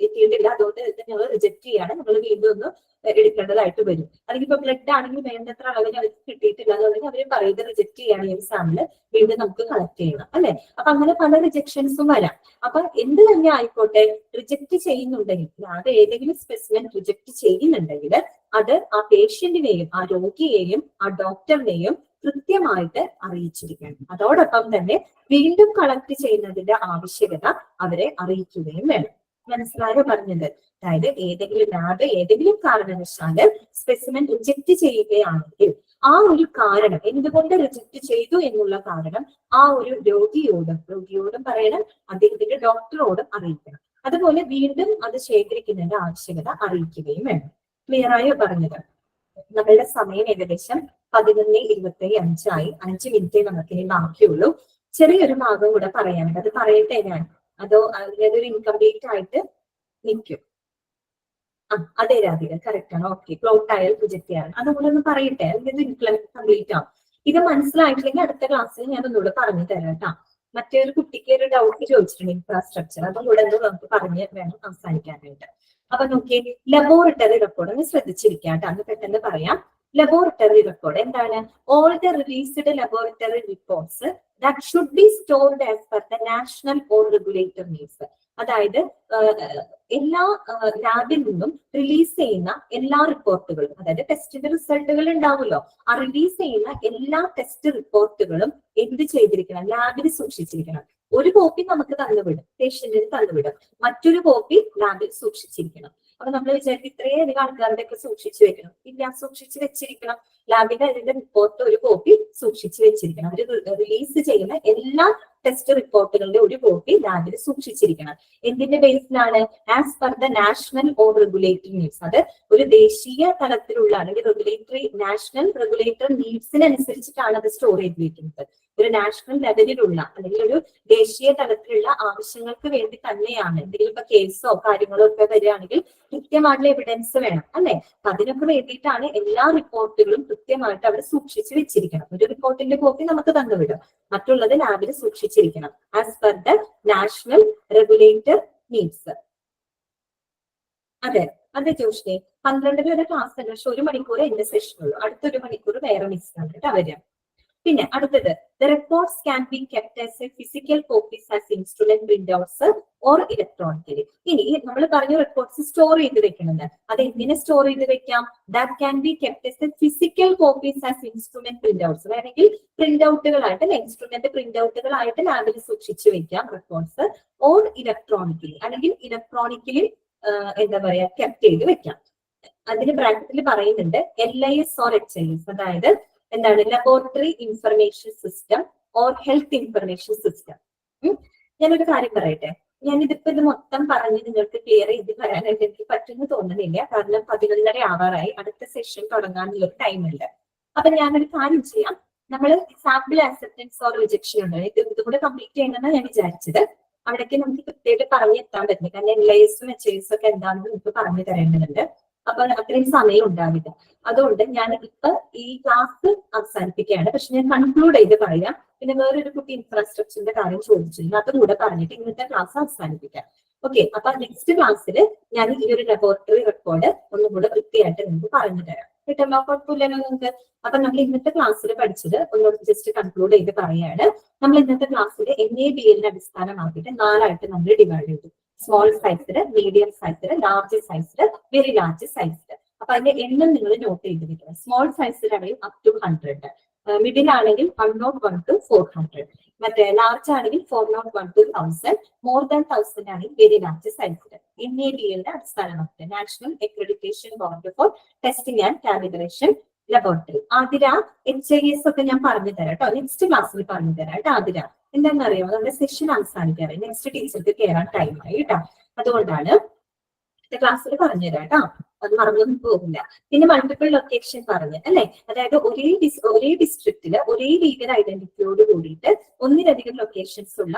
എത്തിയിട്ടില്ല, അതുകൊണ്ട് ഞങ്ങൾ റിജക്ട് ചെയ്യാണ്, നമ്മൾ വീണ്ടും ഒന്ന് എടുക്കേണ്ടതായിട്ട് വരും. അല്ലെങ്കിൽ ഇപ്പൊ ബ്ലഡ് ആണെങ്കിൽ വേണ്ടത്ര അളവിന് അവർക്ക് കിട്ടിയിട്ടില്ല, അതുകൊണ്ട് അവർ പറയുന്നത് റിജക്ട് ചെയ്യാണ്, ഈ ഒരു സാമ്പിള് വീണ്ടും നമുക്ക് കളക്ട് ചെയ്യണം അല്ലെ. അപ്പൊ അങ്ങനെ പല റിജക്ഷൻസും വരാം. അപ്പൊ എന്ത് തന്നെ ആയിക്കോട്ടെ, റിജക്ട് ചെയ്യുന്നുണ്ടെങ്കിൽ അത് ഏതെങ്കിലും സ്പെസിമെൻ റിജക്ട് ചെയ്യുന്നുണ്ടെങ്കിൽ അത് ആ പേഷ്യന്റിനെയും ആ രോഗിയെയും ആ ഡോക്ടറിനെയും കൃത്യമായിട്ട് അറിയിച്ചിരിക്കണം. അതോടൊപ്പം തന്നെ വീണ്ടും കളക്ട് ചെയ്യുന്നതിന്റെ ആവശ്യകത അവരെ അറിയിക്കുകയും വേണം. മനസ്സിലായോ പറഞ്ഞത്? അതായത് ഏതെങ്കിലും ലാബ് ഏതെങ്കിലും കാരണവശാല് സ്പെസിമെൻ റിജക്ട് ചെയ്യുകയാണെങ്കിൽ ആ ഒരു കാരണം, എന്തുകൊണ്ട് റിജക്ട് ചെയ്തു എന്നുള്ള കാരണം ആ ഒരു രോഗിയോടും പറയണം, അദ്ദേഹത്തിന്റെ ഡോക്ടറോടും അറിയിക്കണം. അതുപോലെ വീണ്ടും അത് ശേഖരിക്കുന്നതിന്റെ ആവശ്യകത അറിയിക്കുകയും വേണം. ക്ലിയർ ആയോ പറഞ്ഞത്? നമ്മളുടെ സമയം ഏകദേശം 11:25 5 മിനിറ്റേ നമുക്ക് ഇനി ബാക്കിയുള്ളൂ. ചെറിയൊരു ഭാഗം കൂടെ പറയാനുണ്ട്, അത് പറയട്ടെ ഞാൻ, അതോ അതൊരു ഇൻകംപ്ലീറ്റ് ആയിട്ട് നിൽക്കും? അതെ രാധിക, കറക്റ്റ് ആണ്. ഓക്കെ, പ്ലോട്ട് ആയാൽ പ്രൊജക്ട് ചെയ്യാൻ അതുകൂടെ ഒന്ന് പറയട്ടെ, അല്ലെങ്കിൽ ഇൻകംപ്ലീറ്റ് ആവും. ഇത് മനസ്സിലായിട്ടില്ലെങ്കിൽ അടുത്ത ക്ലാസ്സിൽ ഞാൻ ഒന്നുകൂടെ പറഞ്ഞു തരാം കേട്ടോ. മറ്റേ ഒരു കുട്ടിക്ക് ഒരു ഡൗട്ട് ചോദിച്ചിട്ടുണ്ട് ഇൻഫ്രാസ്ട്രക്ചർ, അതും കൂടെ ഒന്ന് നമുക്ക് പറഞ്ഞ് വേണം അവസാനിക്കാനായിട്ട്. അപ്പൊ നോക്കിയേ, ലബോറട്ടറി റെക്കോർഡ് ഒന്ന് ശ്രദ്ധിച്ചിരിക്കാം കേട്ടോ, അത് പെട്ടെന്ന് പറയാം. ലബോറട്ടറി റെക്കോർഡ് എന്താണ്? All the released laboratory reports that should be stored as per the national or regulator needs. അതായത് എല്ലാ ലാബിൽ നിന്നും റിലീസ് ചെയ്യുന്ന എല്ലാ റിപ്പോർട്ടുകളും, അതായത് ടെസ്റ്റിന്റെ റിസൾട്ടുകൾ ഉണ്ടാവുമല്ലോ, ആ റിലീസ് ചെയ്യുന്ന എല്ലാ ടെസ്റ്റ് റിപ്പോർട്ടുകളും എന്ത് ചെയ്തിരിക്കണം? ലാബിൽ സൂക്ഷിച്ചിരിക്കണം. ഒരു കോപ്പി നമുക്ക് തന്നുവിടും, പേഷ്യന്റിന് തന്നുവിടും, മറ്റൊരു കോപ്പി ലാബിൽ സൂക്ഷിച്ചിരിക്കണം. അപ്പൊ നമ്മൾ വിചാരിക്കും ഇത്രയധികം ആൾക്കാരുടെ ഒക്കെ സൂക്ഷിച്ചു വെക്കണം. ഇല്ല, സൂക്ഷിച്ചു വെച്ചിരിക്കണം. ലാബിന്റെ അതിന്റെ റിപ്പോർട്ട് ഒരു കോപ്പി സൂക്ഷിച്ചു വെച്ചിരിക്കണം. അവർ റിലീസ് ചെയ്യുന്ന എല്ലാ ടെസ്റ്റ് റിപ്പോർട്ടുകളുടെ ഒരു കോപ്പി ലാബിൽ സൂക്ഷിച്ചിരിക്കണം. എന്തിന്റെ ബേസിലാണ്? As per the national or regulatory needs. അത് ഒരു ദേശീയ തലത്തിലുള്ള അല്ലെങ്കിൽ നാഷണൽ റെഗുലേറ്ററി നീഡ്സിനനുസരിച്ചിട്ടാണ് അത് സ്റ്റോർ ചെയ്ത് വെക്കുന്നത്. ഒരു നാഷണൽ ലെവലിലുള്ള അല്ലെങ്കിൽ ഒരു ദേശീയ തലത്തിലുള്ള ആവശ്യങ്ങൾക്ക് വേണ്ടി തന്നെയാണ്. എന്തെങ്കിലും ഇപ്പൊ കേസോ കാര്യങ്ങളോ ഒക്കെ വരികയാണെങ്കിൽ കൃത്യമായിട്ടുള്ള എവിഡൻസ് വേണം അല്ലെ. അതിനൊക്കെ വേണ്ടിയിട്ടാണ് എല്ലാ റിപ്പോർട്ടുകളും കൃത്യമായിട്ട് അവിടെ സൂക്ഷിച്ചു വെച്ചിരിക്കണം. ഒരു റിപ്പോർട്ടിന്റെ കോപ്പി നമുക്ക് തന്നുവിടും, മറ്റുള്ളത് ലാബിൽ സൂക്ഷിച്ചിരിക്കണം as per the national regulator needs. അതെ അതെ ജോഷ്ണി, 12 വരെ ക്ലാസ് ഉണ്ട്, പക്ഷെ 1 മണിക്കൂർ എന്റെ സെഷൻ ഉള്ളൂ. അടുത്ത 1 മണിക്കൂർ വേറെ മിസ് ആണ് വരിക. പിന്നെ അടുത്തത്, the records can be kept as A physical copies as instrument print outs or electronically. ഇനി നമ്മൾ പറഞ്ഞു റെക്കോർഡ്സ് സ്റ്റോർ ചെയ്ത് വെക്കണമെന്ന്, അത് എങ്ങനെ സ്റ്റോർ ചെയ്ത് വെക്കാം? That can be kept as A physical copies as instrument print outs. വേണമെങ്കിൽ പ്രിന്റ് ഔട്ടുകളായിട്ട് ഇൻസ്ട്രുമെന്റ് പ്രിന്റ് ഔട്ടുകളായിട്ട് ലാബിൽ സൂക്ഷിച്ചു വെക്കാം റെക്കോർഡ്സ്. ഓർ ഇലക്ട്രോണിക്കലി, അല്ലെങ്കിൽ ഇലക്ട്രോണിക്കലി എന്താ പറയാ കെപ്റ്റ് ചെയ്ത് വെക്കാം. അതിന് ബ്രാക്കറ്റിൽ പറയുന്നുണ്ട് LIS or HIS, അതായത് എന്താണ് laboratory information system or health information system. ഞാനൊരു കാര്യം പറയട്ടെ, ഞാനിതിപ്പോ ഇത് മൊത്തം പറഞ്ഞ് നിങ്ങൾക്ക് ക്ലിയർ ചെയ്ത് പറയാനായിട്ട് എനിക്ക് പറ്റുമെന്ന് തോന്നുന്നില്ല. കാരണം 11:30 ആവാറായി, അടുത്ത സെഷൻ തുടങ്ങാനുള്ളൊരു ടൈമുണ്ട്. അപ്പൊ ഞാനൊരു കാര്യം ചെയ്യാം, നമ്മൾ സാമ്പിൾ ആക്സെപ്റ്റൻസ് ഓർ റിജക്ഷൻ ഉണ്ട്, ഇതുകൂടെ കംപ്ലീറ്റ് ചെയ്യണമെന്നാണ് ഞാൻ വിചാരിച്ചത്. അവിടേക്ക് നമുക്ക് കൃത്യമായിട്ട് പറഞ്ഞെത്താൻ പറ്റില്ല, കാരണം LIS-ഉം HIS ഒക്കെ എന്താണെന്ന് നിങ്ങൾക്ക് പറഞ്ഞു തരേണ്ടതുണ്ട്. അപ്പൊ അത്രയും സമയം ഉണ്ടാവില്ല. അതുകൊണ്ട് ഞാൻ ഇപ്പൊ ഈ ക്ലാസ് അവസാനിപ്പിക്കുകയാണ്. പക്ഷെ ഞാൻ കൺക്ലൂഡ് ചെയ്ത് പറയാം. പിന്നെ വേറൊരു കുട്ടി ഇൻഫ്രാസ്ട്രക്ചറിന്റെ കാര്യം ചോദിച്ചിരുന്നു, അതും കൂടെ പറഞ്ഞിട്ട് ഇന്നത്തെ ക്ലാസ് അവസാനിപ്പിക്കാം. ഓക്കെ, അപ്പൊ നെക്സ്റ്റ് ക്ലാസ്സിൽ ഞാൻ ഈ ഒരു ലബോറട്ടറി റെക്കോർഡ് ഒന്നും കൂടെ വൃത്തിയായിട്ട് നിങ്ങൾക്ക് പറഞ്ഞു തരാം. കിട്ടുമ്പോ കുഴപ്പമില്ലല്ലോ നിങ്ങൾക്ക്. അപ്പൊ നമ്മൾ ഇന്നത്തെ ക്ലാസ്സിൽ പഠിച്ചത് ഒന്നുകൂടെ ജസ്റ്റ് കൺക്ലൂഡ് ചെയ്ത് പറയാണ്. നമ്മൾ ഇന്നത്തെ ക്ലാസ്സിൽ NABL അടിസ്ഥാനമാക്കിയിട്ട് 4ആയിട്ട് നമ്മൾ ഡിവൈഡ് ചെയ്തു. സ്മോൾ സൈസില്, മീഡിയം സൈസില്, ലാർജ് സൈസില്, വെരി ലാർജ് സൈസില്. അപ്പൊ അതിന്റെ എണ്ണം നിങ്ങൾ നോട്ട് ചെയ്തിരിക്കണം. സ്മോൾ സൈസിലാണെങ്കിൽ up to 100, മിഡിൽ ആണെങ്കിൽ 101 to 400, മറ്റേ ലാർജ് ആണെങ്കിൽ 401 to 1000, മോർ ദാൻ 1000 ആണെങ്കിൽ വെരി ലാർജ് സൈസില്. NABL അടിസ്ഥാനമാക്കിയിട്ട് national accreditation board for testing and calibration laboratory. Athira HIS ഒക്കെ ഞാൻ പറഞ്ഞു തരാം കേട്ടോ, നെക്സ്റ്റ് ക്ലാസ്സിൽ പറഞ്ഞു തരാം കേട്ടോ. ആതിര എന്താണെന്നറിയോ, നമ്മുടെ സെഷൻ അവസാനിക്കാറ്, നെക്സ്റ്റ് ടീച്ചർക്ക് കയറാൻ ടൈമായി കേട്ടോ. അതുകൊണ്ടാണ് ക്ലാസ്സിൽ പറഞ്ഞുതരാം കേട്ടോ, അത് മറന്നൊന്നും പോകില്ല. പിന്നെ മൾട്ടിപ്പിൾ ലൊക്കേഷൻ പറഞ്ഞു അല്ലെ, അതായത് ഒരേ ഡിസ്ട്രിക്റ്റില് ഒരേ ലീഗൽ ഐഡന്റിറ്റിയോട് കൂടിയിട്ട് ഒന്നിലധികം ലൊക്കേഷൻസ് ഉള്ള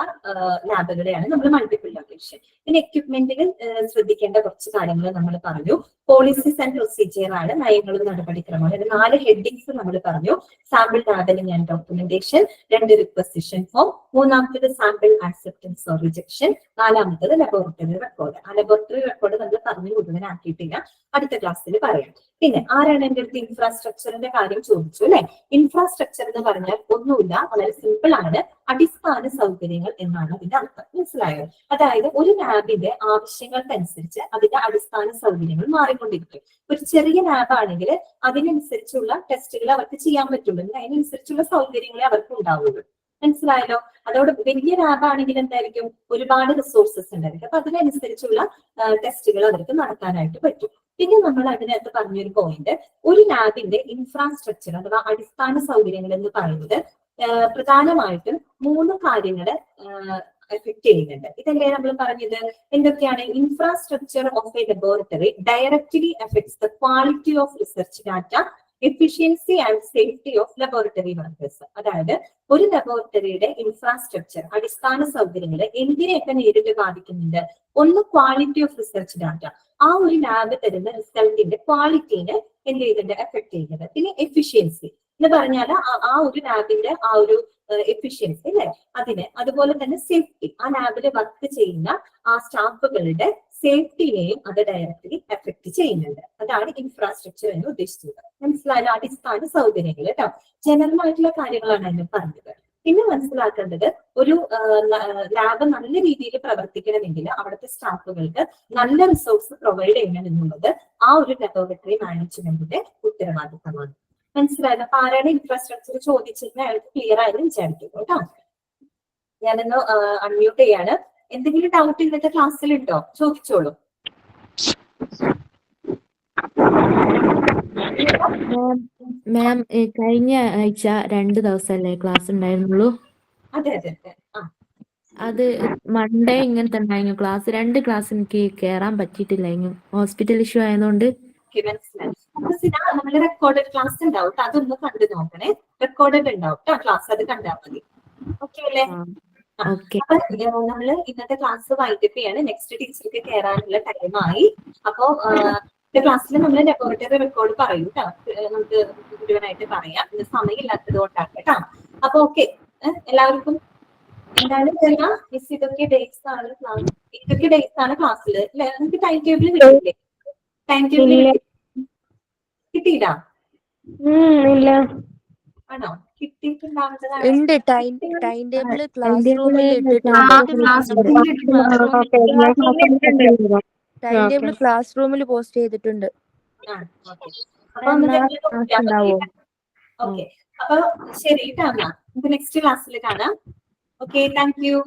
ലാബുകളെയാണ് നമ്മൾ മൾട്ടിപ്പിൾ ലൊക്കേഷൻ. പിന്നെ എക്യുപ്മെന്റുകൾ ശ്രദ്ധിക്കേണ്ട കുറച്ച് കാര്യങ്ങൾ നമ്മൾ പറഞ്ഞു. പോളിസീസ് ആൻഡ് പ്രൊസീജിയർ ആണ്, നയങ്ങളും നടപടിക്രമമാണ്. 4 ഹെഡിങ്സ് നമ്മൾ പറഞ്ഞു. Sample labelling and documentation, 2 requisition form, 3ാമത്തേത് സാമ്പിൾ ആക്സെപ്റ്റൻസ് ഓർ റിജക്ഷൻ, 4ാമത്തേത് ലബോറട്ടറി റെക്കോർഡ്. ആ ലബോറട്ടറി റെക്കോർഡ് നമ്മൾ പറഞ്ഞു മുഴുവനാക്കിയിട്ടില്ല, അടുത്ത ക്ലാസ്സിൽ പറയാം. പിന്നെ ആരാണ് എൻ്റെ അടുത്ത് ഇൻഫ്രാസ്ട്രക്ചറിന്റെ കാര്യം ചോദിച്ചു അല്ലെ. ഇൻഫ്രാസ്ട്രക്ചർ എന്ന് പറഞ്ഞാൽ ഒന്നുമില്ല, വളരെ സിമ്പിൾ ആണ്, അടിസ്ഥാന സൗകര്യങ്ങൾ എന്നാണ് ഇതിന്റെ അർത്ഥം. മനസ്സിലായോ? അതായത് ഒരു ലാബിന്റെ ആവശ്യങ്ങൾക്കനുസരിച്ച് അതിന്റെ അടിസ്ഥാന സൗകര്യങ്ങൾ മാറിക്കൊണ്ടിരിക്കും. ഒരു ചെറിയ ലാബ് ആണെങ്കിൽ അതിനനുസരിച്ചുള്ള ടെസ്റ്റുകൾ അവർക്ക് ചെയ്യാൻ പറ്റുള്ളൂ, അതിനനുസരിച്ചുള്ള സൗകര്യങ്ങളെ അവർക്ക് ഉണ്ടാവുള്ളൂ. മനസ്സിലായല്ലോ? അതോട് വലിയ ലാബ് ആണെങ്കിൽ എന്തായിരിക്കും, ഒരുപാട് റിസോഴ്സസ് ഉണ്ടായിരിക്കും. അപ്പൊ അതിനനുസരിച്ചുള്ള ടെസ്റ്റുകൾ അവർക്ക് നടത്താനായിട്ട് പറ്റും. പിന്നെ നമ്മൾ അതിനകത്ത് പറഞ്ഞൊരു പോയിന്റ്, ഒരു ലാബിന്റെ ഇൻഫ്രാസ്ട്രക്ചർ അഥവാ അടിസ്ഥാന സൗകര്യങ്ങൾ എന്ന് പറയുന്നത് പ്രധാനമായിട്ടും 3 കാര്യങ്ങളെ എഫക്ട് ചെയ്യുന്നുണ്ട്. ഇതല്ലേ നമ്മൾ പറഞ്ഞത്? എന്തൊക്കെയാണ്? Infrastructure of A laboratory directly effects the quality of research data, efficiency and safety of laboratory workers. അതായത് ഒരു ലബോറട്ടറിയുടെ ഇൻഫ്രാസ്ട്രക്ചർ അടിസ്ഥാന സൗകര്യങ്ങൾ എന്തിനെയൊക്കെ നേരിട്ട് ബാധിക്കുന്നുണ്ട്? ഒന്ന് ക്വാളിറ്റി ഓഫ് റിസർച്ച് ഡാറ്റ, ആ ഒരു ലാബ് തരുന്ന റിസൾട്ടിന്റെ ക്വാളിറ്റീനെ എന്ത് ചെയ്യുന്നുണ്ട്? എഫക്ട് ചെയ്യുന്നത്. പിന്നെ എഫിഷ്യൻസി എന്ന് പറഞ്ഞാൽ ആ ഒരു ലാബിന്റെ ആ ഒരു എഫിഷ്യൻസി അല്ലെ, അതിന്. അതുപോലെ തന്നെ സേഫ്റ്റി, ആ ലാബിൽ വർക്ക് ചെയ്യുന്ന ആ സ്റ്റാഫുകളുടെ സേഫ്റ്റിനെയും അത് ഡയറക്റ്റ്ലി എഫക്ട് ചെയ്യുന്നുണ്ട്. അതാണ് ഇൻഫ്രാസ്ട്രക്ചർ എന്ന് ഉദ്ദേശിച്ചത്. മനസ്സിലായാലും അടിസ്ഥാന സൗകര്യങ്ങൾ കേട്ടോ, ജനറൽ ആയിട്ടുള്ള കാര്യങ്ങളാണ് അതിന് പറഞ്ഞത്. പിന്നെ മനസ്സിലാക്കേണ്ടത്, ഒരു ലാബ് നല്ല രീതിയിൽ പ്രവർത്തിക്കണമെങ്കിൽ അവിടുത്തെ സ്റ്റാഫുകൾക്ക് നല്ല റിസോഴ്സ് പ്രൊവൈഡ് ചെയ്യണം എന്നുള്ളത് ആ ഒരു ലബോറട്ടറി മാനേജ്മെന്റിന്റെ ഉത്തരവാദിത്തമാണ്. മനസ്സിലായത്? അപ്പൊ ആരാണ് ഇൻഫ്രാസ്ട്രക്ചർ ചോദിച്ചിരുന്നത് അയാൾക്ക് ക്ലിയർ ആയെന്ന് വിചാരിക്കുന്നു കേട്ടോ. ഞാനൊന്ന് അൺമ്യൂട്ട് ചെയ്യാണ്. എന്തെങ്കിലും ഡൗട്ട് ഇന്നത്തെ ക്ലാസ്സിലുണ്ടോ? ചോദിച്ചോളൂ. മാം കഴിഞ്ഞ ആഴ്ച 2 ദിവസമല്ലേ ക്ലാസ് ഉണ്ടായിരുന്നുള്ളൂ? അതെ അതെ അതെ. അത് മൺഡേ ഇങ്ങനത്തെ ഉണ്ടായിരുന്നു ക്ലാസ്. 2 ക്ലാസ് എനിക്ക് കയറാൻ പറ്റിയിട്ടില്ലായിരുന്നു, ഹോസ്പിറ്റൽ ഇഷ്യൂ ആയതുകൊണ്ട്. നമ്മുടെ റെക്കോർഡഡ് ക്ലാസ് ഉണ്ടാവും, അതൊന്ന് കണ്ടു നോക്കണേ. റെക്കോർഡഡ് ഉണ്ടാവും കേട്ടോ ക്ലാസ്, അത് കണ്ടാൽ മതി. ഓക്കെ അല്ലേ? അപ്പൊ നമ്മള് ഇന്നത്തെ ക്ലാസ് വൈൻഡപ്പ് ചെയ്യാണ്. നെക്സ്റ്റ് ടീച്ചർക്ക് കയറാനുള്ള ടൈമായി. അപ്പോ ക്ലാസ്സിൽ നമ്മൾ ലബോറട്ടറി റെക്കോർഡ് പറയും കേട്ടോ, നമുക്ക് മുഴുവനായിട്ട് പറയാം. ഇന്ന് സമയമില്ലാത്തത് കൊണ്ടാണ് കേട്ടോ. അപ്പൊ ഓക്കെ, എല്ലാവർക്കും എന്താണ് മിസ് ഇതൊക്കെ ഡേറ്റ്സ് ആണ് ക്ലാസ്, ഇതൊക്കെ ഡേറ്റ്സ് ആണ് ക്ലാസ്സിൽ അല്ലെ? നമുക്ക് ടൈം ടേബിൾ കിട്ടിയില്ലേ? ടൈം ടേബിൾ കിട്ടിയില്ല? ഇല്ല. ആണോ? കിട്ടിയിട്ടുണ്ടാവുന്നതാണ്. ഉണ്ട്. ടൈം ടേബിൾ ക്ലാസ് റൂമിൽ ഇട്ടിട്ടുണ്ട്. ടൈം ടേബിൾ ക്ലാസ് റൂമിൽ പോസ്റ്റ് ചെയ്തിട്ടുണ്ട്. ഓക്കെ, അപ്പൊ ശരി കേട്ടോ. നമുക്ക് നെക്സ്റ്റ് ക്ലാസ്സിൽ കാണാം. Okay, thank you.